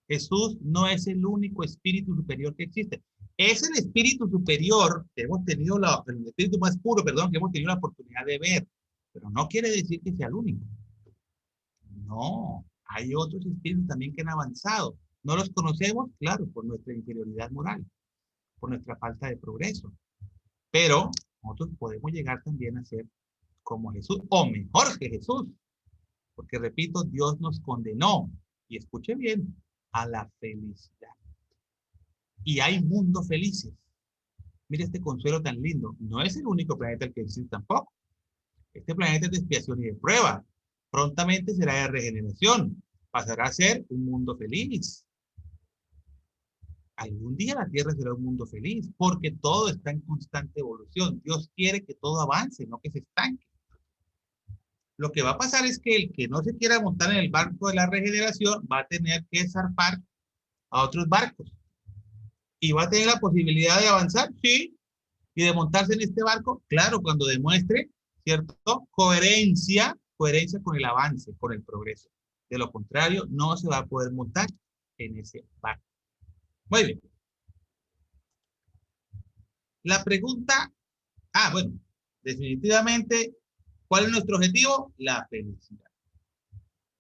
Jesús no es el único espíritu superior que existe. Es el espíritu superior que hemos tenido, el espíritu más puro, perdón, que hemos tenido la oportunidad de ver. Pero no quiere decir que sea el único. No, hay otros espíritus también que han avanzado. No los conocemos, claro, por nuestra inferioridad moral, por nuestra falta de progreso. Pero nosotros podemos llegar también a ser como Jesús, o mejor que Jesús. Porque, repito, Dios nos condenó, y escuche bien, a la felicidad. Y hay mundos felices. Mire este consuelo tan lindo. No es el único planeta el que existe tampoco. Este planeta es de expiación y de prueba. Prontamente será de regeneración. Pasará a ser un mundo feliz. Algún día la Tierra será un mundo feliz, porque todo está en constante evolución. Dios quiere que todo avance, no que se estanque. Lo que va a pasar es que el que no se quiera montar en el barco de la regeneración va a tener que zarpar a otros barcos. ¿Y va a tener la posibilidad de avanzar? Sí. ¿Y de montarse en este barco? Claro, cuando demuestre, ¿cierto? Coherencia con el avance, con el progreso. De lo contrario, no se va a poder montar en ese barco. Muy bien. La pregunta, bueno, definitivamente, ¿cuál es nuestro objetivo? La felicidad.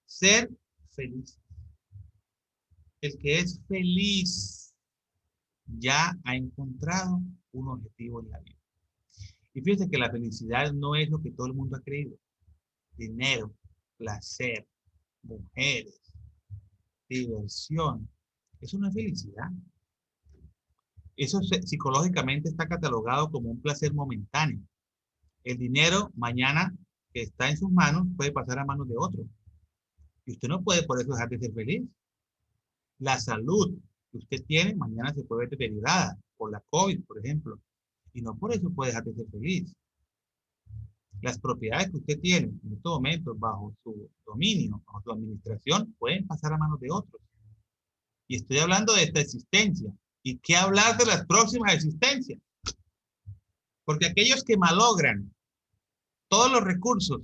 Ser feliz. El que es feliz ya ha encontrado un objetivo en la vida. Y fíjense que la felicidad no es lo que todo el mundo ha creído. Dinero, placer, mujeres, diversión. Eso no es felicidad. Eso psicológicamente está catalogado como un placer momentáneo. El dinero mañana que está en sus manos puede pasar a manos de otro. Y usted no puede por eso dejar de ser feliz. La salud que usted tiene mañana se puede ver deteriorada por la COVID, por ejemplo. Y no por eso puede dejar de ser feliz. Las propiedades que usted tiene en estos momentos bajo su dominio, bajo su administración, pueden pasar a manos de otros. Y estoy hablando de esta existencia. ¿Y qué hablar de las próximas existencias? Porque aquellos que malogran todos los recursos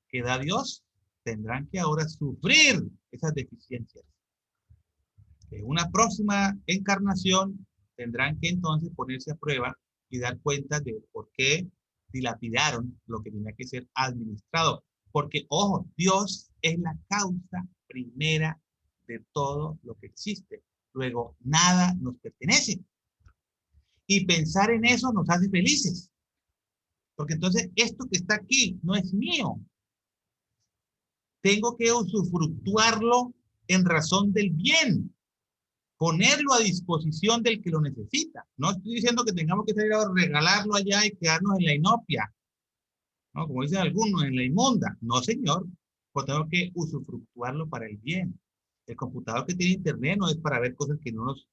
que da Dios, tendrán que ahora sufrir esas deficiencias. En una próxima encarnación tendrán que entonces ponerse a prueba y dar cuenta de por qué dilapidaron lo que tenía que ser administrado. Porque, ojo, Dios es la causa primera de todo lo que existe. Luego, nada nos pertenece. Y pensar en eso nos hace felices. Porque entonces, esto que está aquí no es mío. Tengo que usufructuarlo en razón del bien. Ponerlo a disposición del que lo necesita. No estoy diciendo que tengamos que salir a regalarlo allá y quedarnos en la inopia, ¿no? Como dicen algunos, en la inmunda. No, señor. Pues tengo que usufructuarlo para el bien. El computador que tiene internet no es para ver cosas que no nos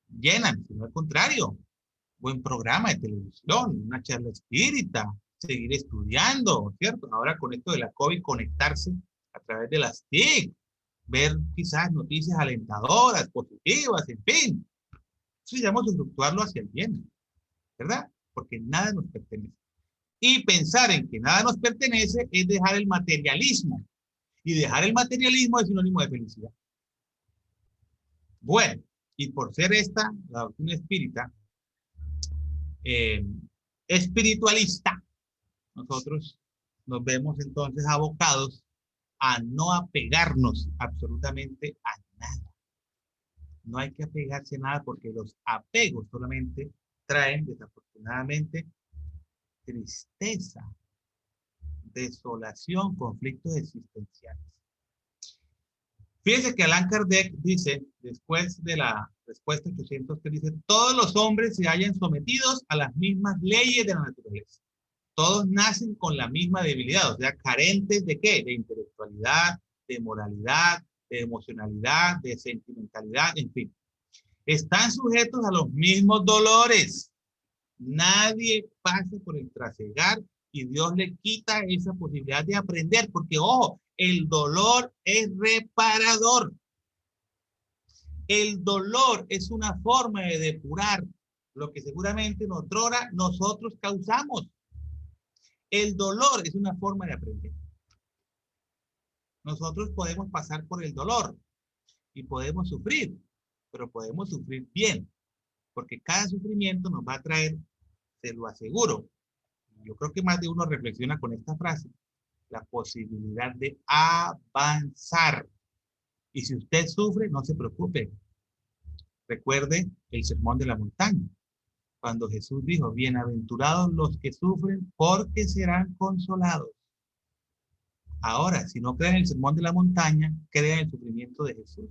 llenan, sino al contrario. Buen programa de televisión, una charla espírita, seguir estudiando, ¿cierto? Ahora con esto de la COVID, conectarse a través de las TIC, ver quizás noticias alentadoras, positivas, en fin. Eso se llama usufructuarlo hacia el bien, ¿verdad? Porque nada nos pertenece. Y pensar en que nada nos pertenece es dejar el materialismo. Y dejar el materialismo es sinónimo de felicidad. Bueno, y por ser esta la doctrina espírita, espiritualista, nosotros nos vemos entonces abocados a no apegarnos absolutamente a nada. No hay que apegarse a nada porque los apegos solamente traen desafortunadamente tristeza, desolación, conflictos existenciales. Fíjense que Allan Kardec dice, después de la respuesta 800, que dice, todos los hombres se hallan sometidos a las mismas leyes de la naturaleza. Todos nacen con la misma debilidad, o sea, carentes ¿de qué? De intelectualidad, de moralidad, de emocionalidad, de sentimentalidad, en fin. Están sujetos a los mismos dolores. Nadie pasa por el trasegar y Dios le quita esa posibilidad de aprender, porque, ojo, el dolor es reparador. El dolor es una forma de depurar lo que seguramente nosotros causamos. El dolor es una forma de aprender. Nosotros podemos pasar por el dolor y podemos sufrir, pero podemos sufrir bien, porque cada sufrimiento nos va a traer, se lo aseguro, yo creo que más de uno reflexiona con esta frase, la posibilidad de avanzar. Y si usted sufre, no se preocupe. Recuerde el sermón de la montaña, cuando Jesús dijo, bienaventurados los que sufren, porque serán consolados. Ahora, si no creen en el sermón de la montaña, crean en el sufrimiento de Jesús.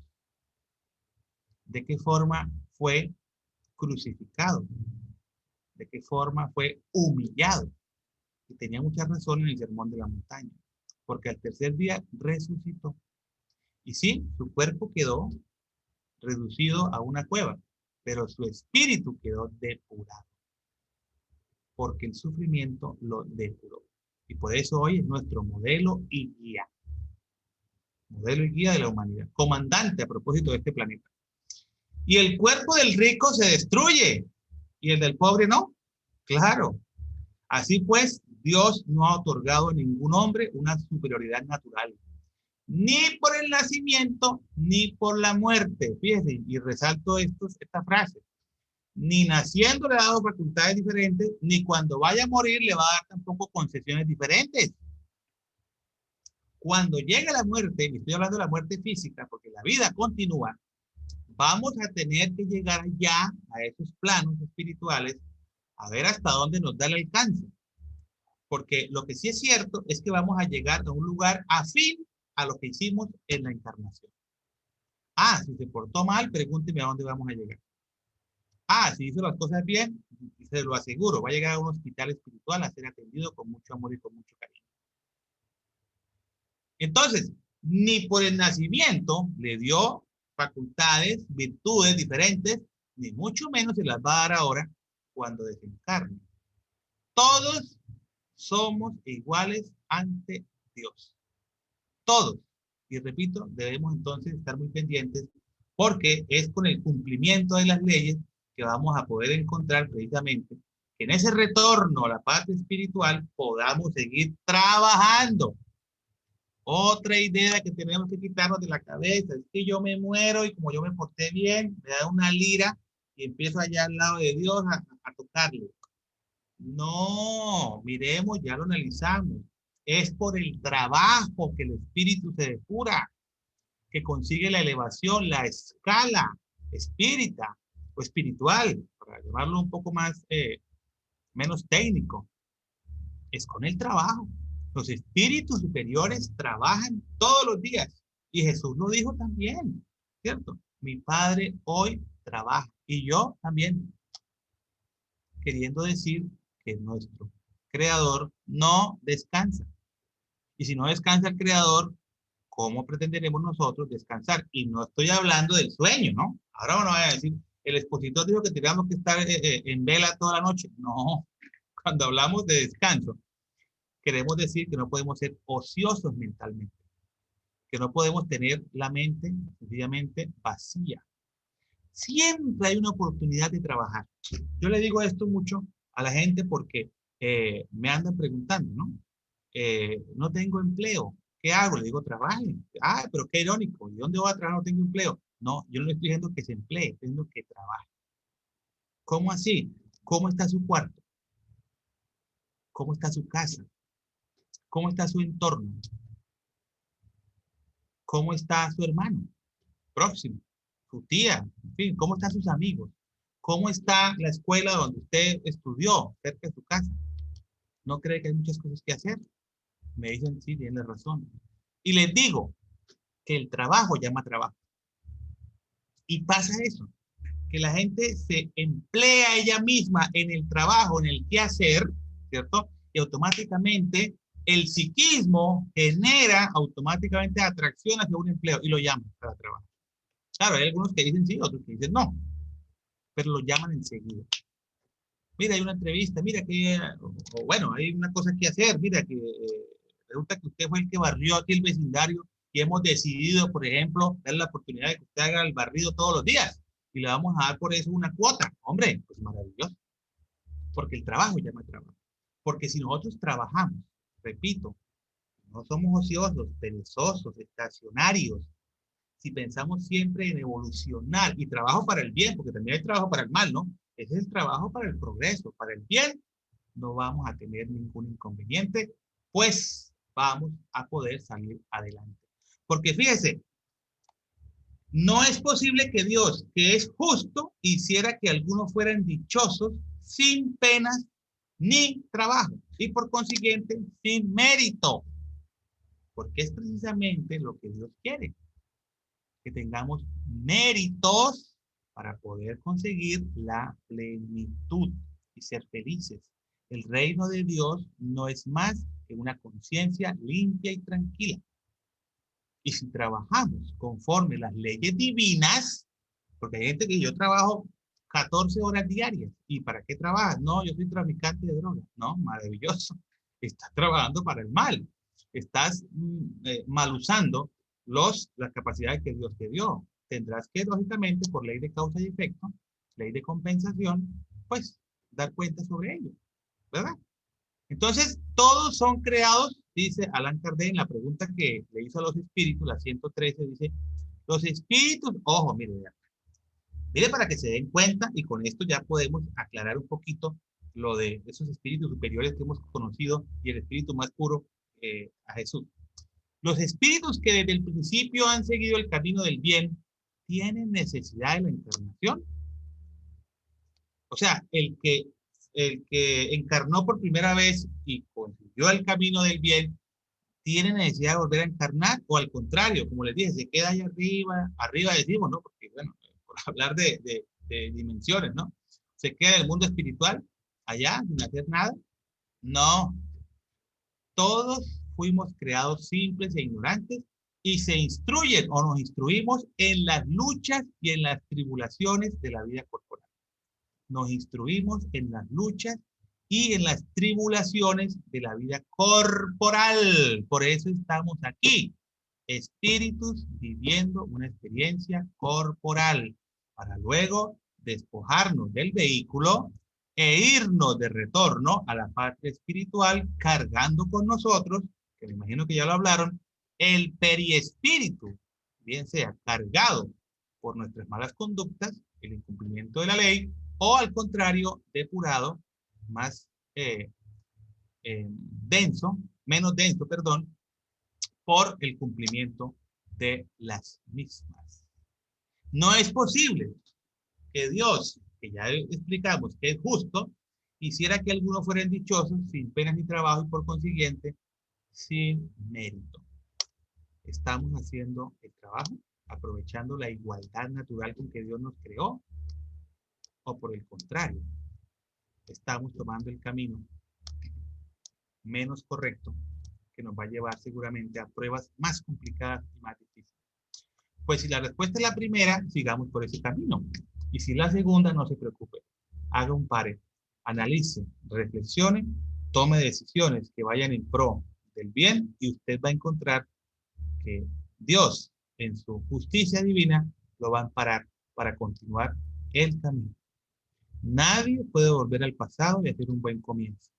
¿De qué forma fue crucificado? ¿De qué forma fue humillado? Y tenía mucha razón en el sermón de la montaña, porque al tercer día resucitó. Y sí, su cuerpo quedó reducido a una cueva, pero su espíritu quedó depurado, porque el sufrimiento lo depuró. Y por eso hoy es nuestro modelo y guía. Modelo y guía de la humanidad. Comandante a propósito de este planeta. Y el cuerpo del rico se destruye, y el del pobre no. Claro. Así pues, Dios no ha otorgado a ningún hombre una superioridad natural, ni por el nacimiento, ni por la muerte. Fíjense, y resalto esta frase. Ni naciendo le ha dado facultades diferentes, ni cuando vaya a morir le va a dar tampoco concesiones diferentes. Cuando llegue la muerte, y estoy hablando de la muerte física, porque la vida continúa, vamos a tener que llegar ya a esos planos espirituales a ver hasta dónde nos da el alcance. Porque lo que sí es cierto es que vamos a llegar a un lugar afín a lo que hicimos en la encarnación. Ah, si se portó mal, pregúnteme a dónde vamos a llegar. Ah, si hizo las cosas bien, se lo aseguro, va a llegar a un hospital espiritual a ser atendido con mucho amor y con mucho cariño. Entonces, ni por el nacimiento le dio facultades, virtudes diferentes, ni mucho menos se las va a dar ahora cuando desencarne. Todos somos iguales ante Dios. Todos. Y repito, debemos entonces estar muy pendientes porque es con el cumplimiento de las leyes que vamos a poder encontrar precisamente que en ese retorno a la parte espiritual podamos seguir trabajando. Otra idea que tenemos que quitarnos de la cabeza es que yo me muero y como yo me porté bien, me da una lira y empiezo allá al lado de Dios a tocarle. No, miremos, ya lo analizamos. Es por el trabajo que el espíritu se depura, que consigue la elevación, la escala espírita o espiritual, para llamarlo un poco más, menos técnico. Es con el trabajo. Los espíritus superiores trabajan todos los días. Y Jesús lo dijo también, ¿cierto? Mi Padre hoy trabaja. Y yo también, queriendo decir que nuestro Creador no descansa. Y si no descansa el Creador, ¿cómo pretenderemos nosotros descansar? Y no estoy hablando del sueño, ¿no? Ahora uno va a decir, el expositor dijo que teníamos que estar en vela toda la noche. No, cuando hablamos de descanso, queremos decir que no podemos ser ociosos mentalmente, que no podemos tener la mente sencillamente vacía. Siempre hay una oportunidad de trabajar. Yo le digo esto mucho a la gente porque me andan preguntando, ¿no? No tengo empleo. ¿Qué hago? Le digo, trabajen. Ah, pero qué irónico. ¿Y dónde voy a trabajar? No tengo empleo. No, yo no le estoy diciendo que se emplee, estoy diciendo que trabaje. ¿Cómo así? ¿Cómo está su cuarto? ¿Cómo está su casa? ¿Cómo está su entorno? ¿Cómo está su hermano próximo? Su tía, en fin, ¿cómo están sus amigos? ¿Cómo está la escuela donde usted estudió, cerca de su casa? ¿No cree que hay muchas cosas que hacer? Me dicen, sí, tienen razón. Y les digo que el trabajo llama trabajo. Y pasa eso, que la gente se emplea ella misma en el trabajo, en el quehacer, ¿cierto? Y automáticamente el psiquismo genera automáticamente atracción hacia un empleo y lo llaman para trabajo. Claro, hay algunos que dicen sí, otros que dicen no, pero lo llaman enseguida. Mira, hay una entrevista, mira que, o bueno, hay una cosa que hacer, mira que resulta que usted fue el que barrió aquí el vecindario y hemos decidido, por ejemplo, darle la oportunidad de que usted haga el barrido todos los días y le vamos a dar por eso una cuota. Hombre, pues maravilloso, porque el trabajo llama trabajo. Porque si nosotros trabajamos, repito, no somos ociosos, perezosos, estacionarios, si pensamos siempre en evolucionar y trabajo para el bien, porque también hay trabajo para el mal, ¿no? Ese es el trabajo para el progreso, para el bien, no vamos a tener ningún inconveniente, pues vamos a poder salir adelante. Porque fíjese, no es posible que Dios, que es justo, hiciera que algunos fueran dichosos sin penas ni trabajo y por consiguiente sin mérito, porque es precisamente lo que Dios quiere, que tengamos méritos para poder conseguir la plenitud y ser felices. El reino de Dios no es más que una conciencia limpia y tranquila. Y si trabajamos conforme las leyes divinas, porque hay gente que yo trabajo 14 horas diarias. ¿Y para qué trabajas? No, yo soy traficante de drogas. No, maravilloso. Estás trabajando para el mal. Estás mal usando las capacidades que Dios te dio. Tendrás que, lógicamente, por ley de causa y efecto, ley de compensación, pues, dar cuenta sobre ello, ¿verdad? Entonces, todos son creados, dice Allan Kardec en la pregunta que le hizo a los espíritus, la 113, dice, los espíritus, ojo, mire, mire para que se den cuenta y con esto ya podemos aclarar un poquito lo de esos espíritus superiores que hemos conocido y el espíritu más puro, a Jesús. Los espíritus que desde el principio han seguido el camino del bien, ¿tienen necesidad de la encarnación? O sea, el que encarnó por primera vez y consiguió el camino del bien, ¿tiene necesidad de volver a encarnar? O al contrario, como les dije, se queda ahí arriba, arriba decimos, ¿no? Porque, bueno, por hablar de dimensiones, ¿no? Se queda en el mundo espiritual, allá, sin hacer nada. No, todos fuimos creados simples e ignorantes y se instruyen o nos instruimos en las luchas y en las tribulaciones de la vida corporal. Nos instruimos en las luchas y en las tribulaciones de la vida corporal. Por eso estamos aquí, espíritus viviendo una experiencia corporal, para luego despojarnos del vehículo e irnos de retorno a la patria espiritual, cargando con nosotros, que me imagino que ya lo hablaron, el periespíritu, bien sea cargado por nuestras malas conductas, el incumplimiento de la ley, o al contrario, depurado, más denso, menos denso, perdón, por el cumplimiento de las mismas. No es posible que Dios, que ya explicamos que es justo, hiciera que algunos fueran dichosos sin penas ni trabajo y por consiguiente sin mérito. ¿Estamos haciendo el trabajo, aprovechando la igualdad natural con que Dios nos creó? ¿O por el contrario, estamos tomando el camino menos correcto que nos va a llevar seguramente a pruebas más complicadas y más difíciles? Pues si la respuesta es la primera, sigamos por ese camino. Y si la segunda, no se preocupe. Haga un pare, analice, reflexione, tome decisiones que vayan en pro del bien y usted va a encontrar que Dios, en su justicia divina, lo va a amparar para continuar el camino. Nadie puede volver al pasado y hacer un buen comienzo,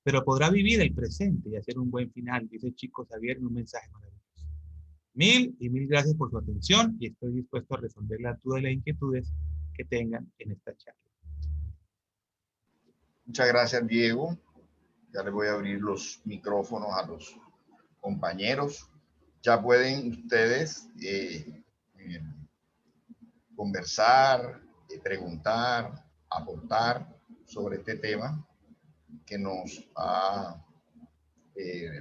pero podrá vivir el presente y hacer un buen final, dice Chico Xavier en un mensaje maravilloso. Mil y mil gracias por su atención y estoy dispuesto a resolver las dudas y las inquietudes que tengan en esta charla. Muchas gracias, Diego. Ya les voy a abrir los micrófonos a los compañeros. Ya pueden ustedes conversar, preguntar, aportar sobre este tema que nos ha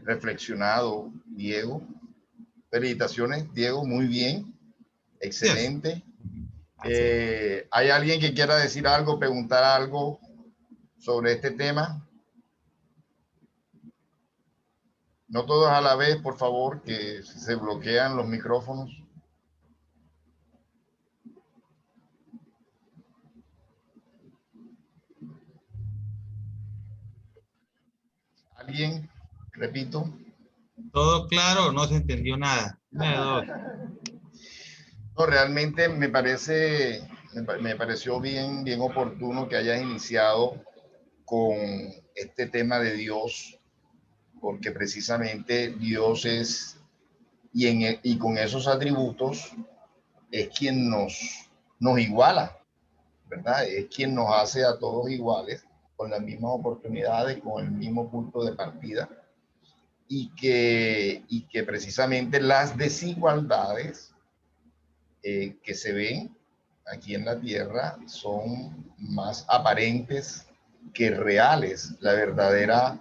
reflexionado Diego. Felicitaciones, Diego, muy bien, excelente. ¿Hay alguien que quiera decir algo, preguntar algo sobre este tema? No todos a la vez, por favor, que se bloquean los micrófonos. ¿Alguien? Repito. Todo claro, no se entendió nada. No, realmente me pareció bien oportuno que hayas iniciado con este tema de Dios, porque precisamente Dios es, y con esos atributos, es quien nos iguala, ¿verdad? Es quien nos hace a todos iguales, con las mismas oportunidades, con el mismo punto de partida, y que precisamente las desigualdades que se ven aquí en la Tierra son más aparentes que reales. La verdadera,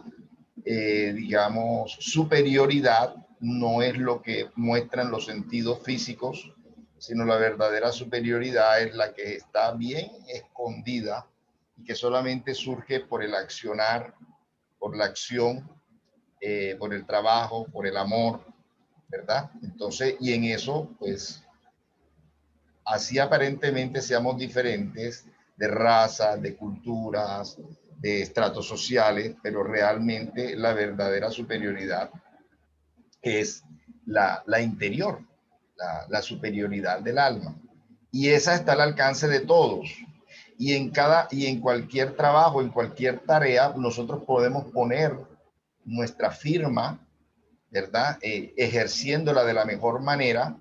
digamos, superioridad no es lo que muestran los sentidos físicos, sino la verdadera superioridad es la que está bien escondida y que solamente surge por el accionar, por la acción, por el trabajo, por el amor, ¿verdad? Entonces, y en eso, pues, así aparentemente seamos diferentes de raza, de culturas, de estratos sociales, pero realmente la verdadera superioridad es la interior, la superioridad del alma. Y esa está al alcance de todos. Y en cualquier trabajo, en cualquier tarea, nosotros podemos poner nuestra firma, ¿verdad? Ejerciéndola de la mejor manera,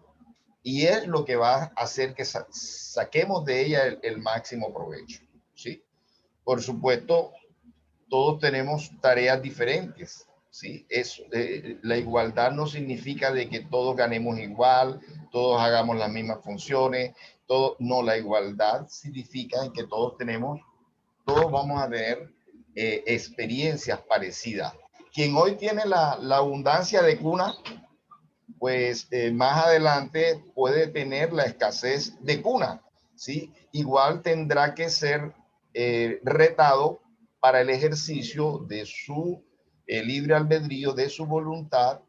y es lo que va a hacer que saquemos de ella el máximo provecho, ¿sí? Por supuesto, todos tenemos tareas diferentes, ¿sí? La igualdad no significa de que todos ganemos igual, todos hagamos las mismas funciones, no, la igualdad significa que todos vamos a tener experiencias parecidas. Quien hoy tiene la abundancia de cuna, pues más adelante puede tener la escasez de cuna, ¿sí? Igual tendrá que ser retado para el ejercicio de su libre albedrío, de su voluntad,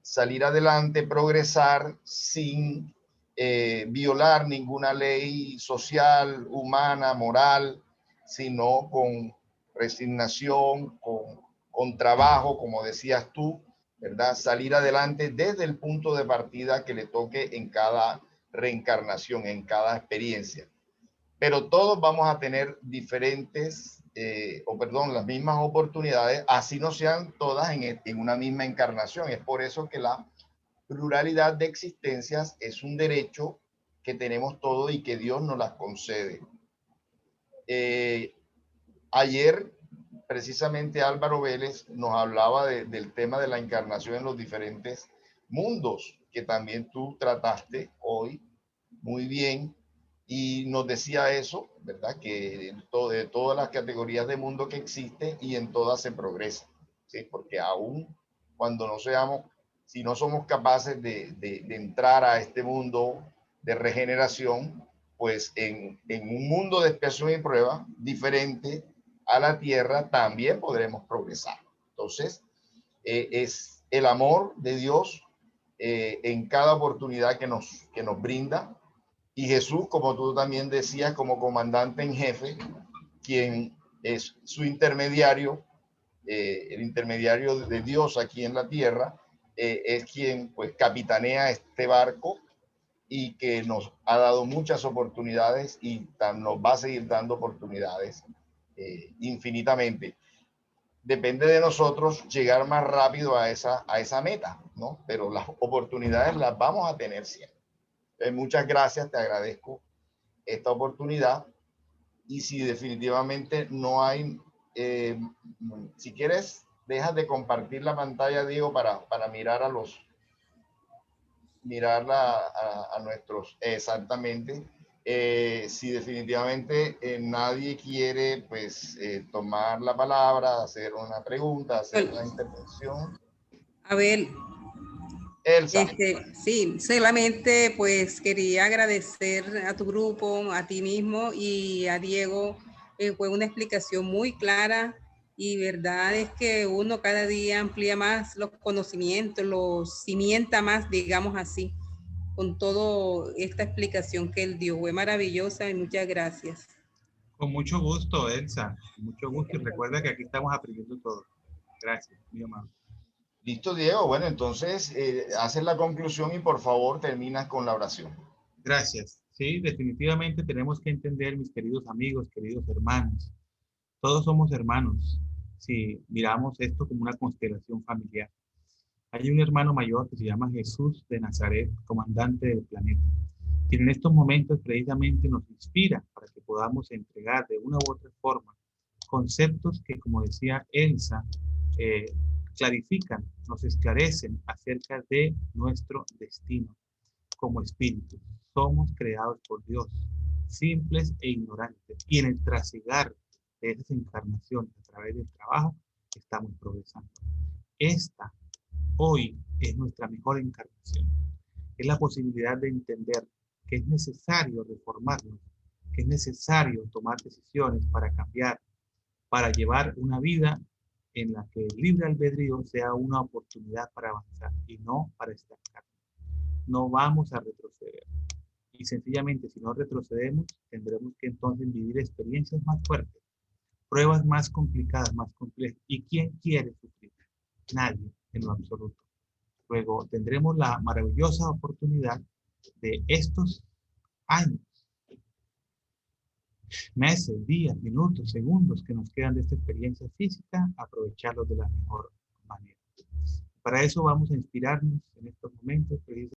salir adelante, progresar sin violar ninguna ley social, humana, moral, sino con resignación, con trabajo, como decías tú, ¿verdad? Salir adelante desde el punto de partida que le toque en cada reencarnación, en cada experiencia. Pero todos vamos a tener diferentes o perdón, las mismas oportunidades, así no sean todas en una misma encarnación. Es por eso que la pluralidad de existencias es un derecho que tenemos todos y que Dios nos las concede. Ayer, precisamente Álvaro Vélez nos hablaba del tema de la encarnación en los diferentes mundos, que también tú trataste hoy muy bien, y nos decía eso, ¿verdad? Que de todas las categorías de mundo que existe y en todas se progresa, ¿sí? Porque aún cuando no seamos, si no somos capaces de entrar a este mundo de regeneración, pues en un mundo de expiación y prueba diferente a la tierra también podremos progresar. Entonces, es el amor de Dios en cada oportunidad que nos brinda. Y Jesús, como tú también decías, como comandante en jefe, quien es su intermediario, el intermediario de Dios aquí en la tierra, es quien pues capitanea este barco y que nos ha dado muchas oportunidades y nos va a seguir dando oportunidades infinitamente. Depende de nosotros llegar más rápido a esa meta, ¿no? Pero las oportunidades las vamos a tener siempre. Muchas gracias, te agradezco esta oportunidad. Y si definitivamente no hay, si quieres, dejas de compartir la pantalla, Diego, para mirar a nuestros, exactamente. Si definitivamente nadie quiere, pues, tomar la palabra, hacer una pregunta, hacer una intervención. A ver, Elsa. Sí, solamente pues quería agradecer a tu grupo, a ti mismo y a Diego. Fue una explicación muy clara y verdad es que uno cada día amplía más los conocimientos, los cimienta más, digamos así, con toda esta explicación que él dio. Fue maravillosa y muchas gracias. Con mucho gusto, Elsa. Con mucho gusto. Y recuerda que aquí estamos aprendiendo todo. Gracias, mi amado. Listo, Diego. Bueno, entonces haces la conclusión y por favor terminas con la oración. Gracias. Sí, definitivamente tenemos que entender, mis queridos amigos, queridos hermanos. Todos somos hermanos si miramos esto como una constelación familiar. Hay un hermano mayor que se llama Jesús de Nazaret, comandante del planeta, quien en estos momentos precisamente nos inspira para que podamos entregar de una u otra forma conceptos que, como decía Elsa, clarifican, nos esclarecen acerca de nuestro destino como espíritu. Somos creados por Dios, simples e ignorantes, y en el trasigar de esas encarnaciones a través del trabajo estamos progresando. Esta hoy es nuestra mejor encarnación. Es la posibilidad de entender que es necesario reformarnos, que es necesario tomar decisiones para cambiar, para llevar una vida en la que el libre albedrío sea una oportunidad para avanzar y no para estancar. No vamos a retroceder. Y sencillamente, si no retrocedemos, tendremos que entonces vivir experiencias más fuertes, pruebas más complicadas, más complejas. ¿Y quién quiere sufrir? Nadie, en lo absoluto. Luego tendremos la maravillosa oportunidad de estos años, meses, días, minutos, segundos que nos quedan de esta experiencia física, aprovecharlos de la mejor manera. Para eso vamos a inspirarnos en estos momentos,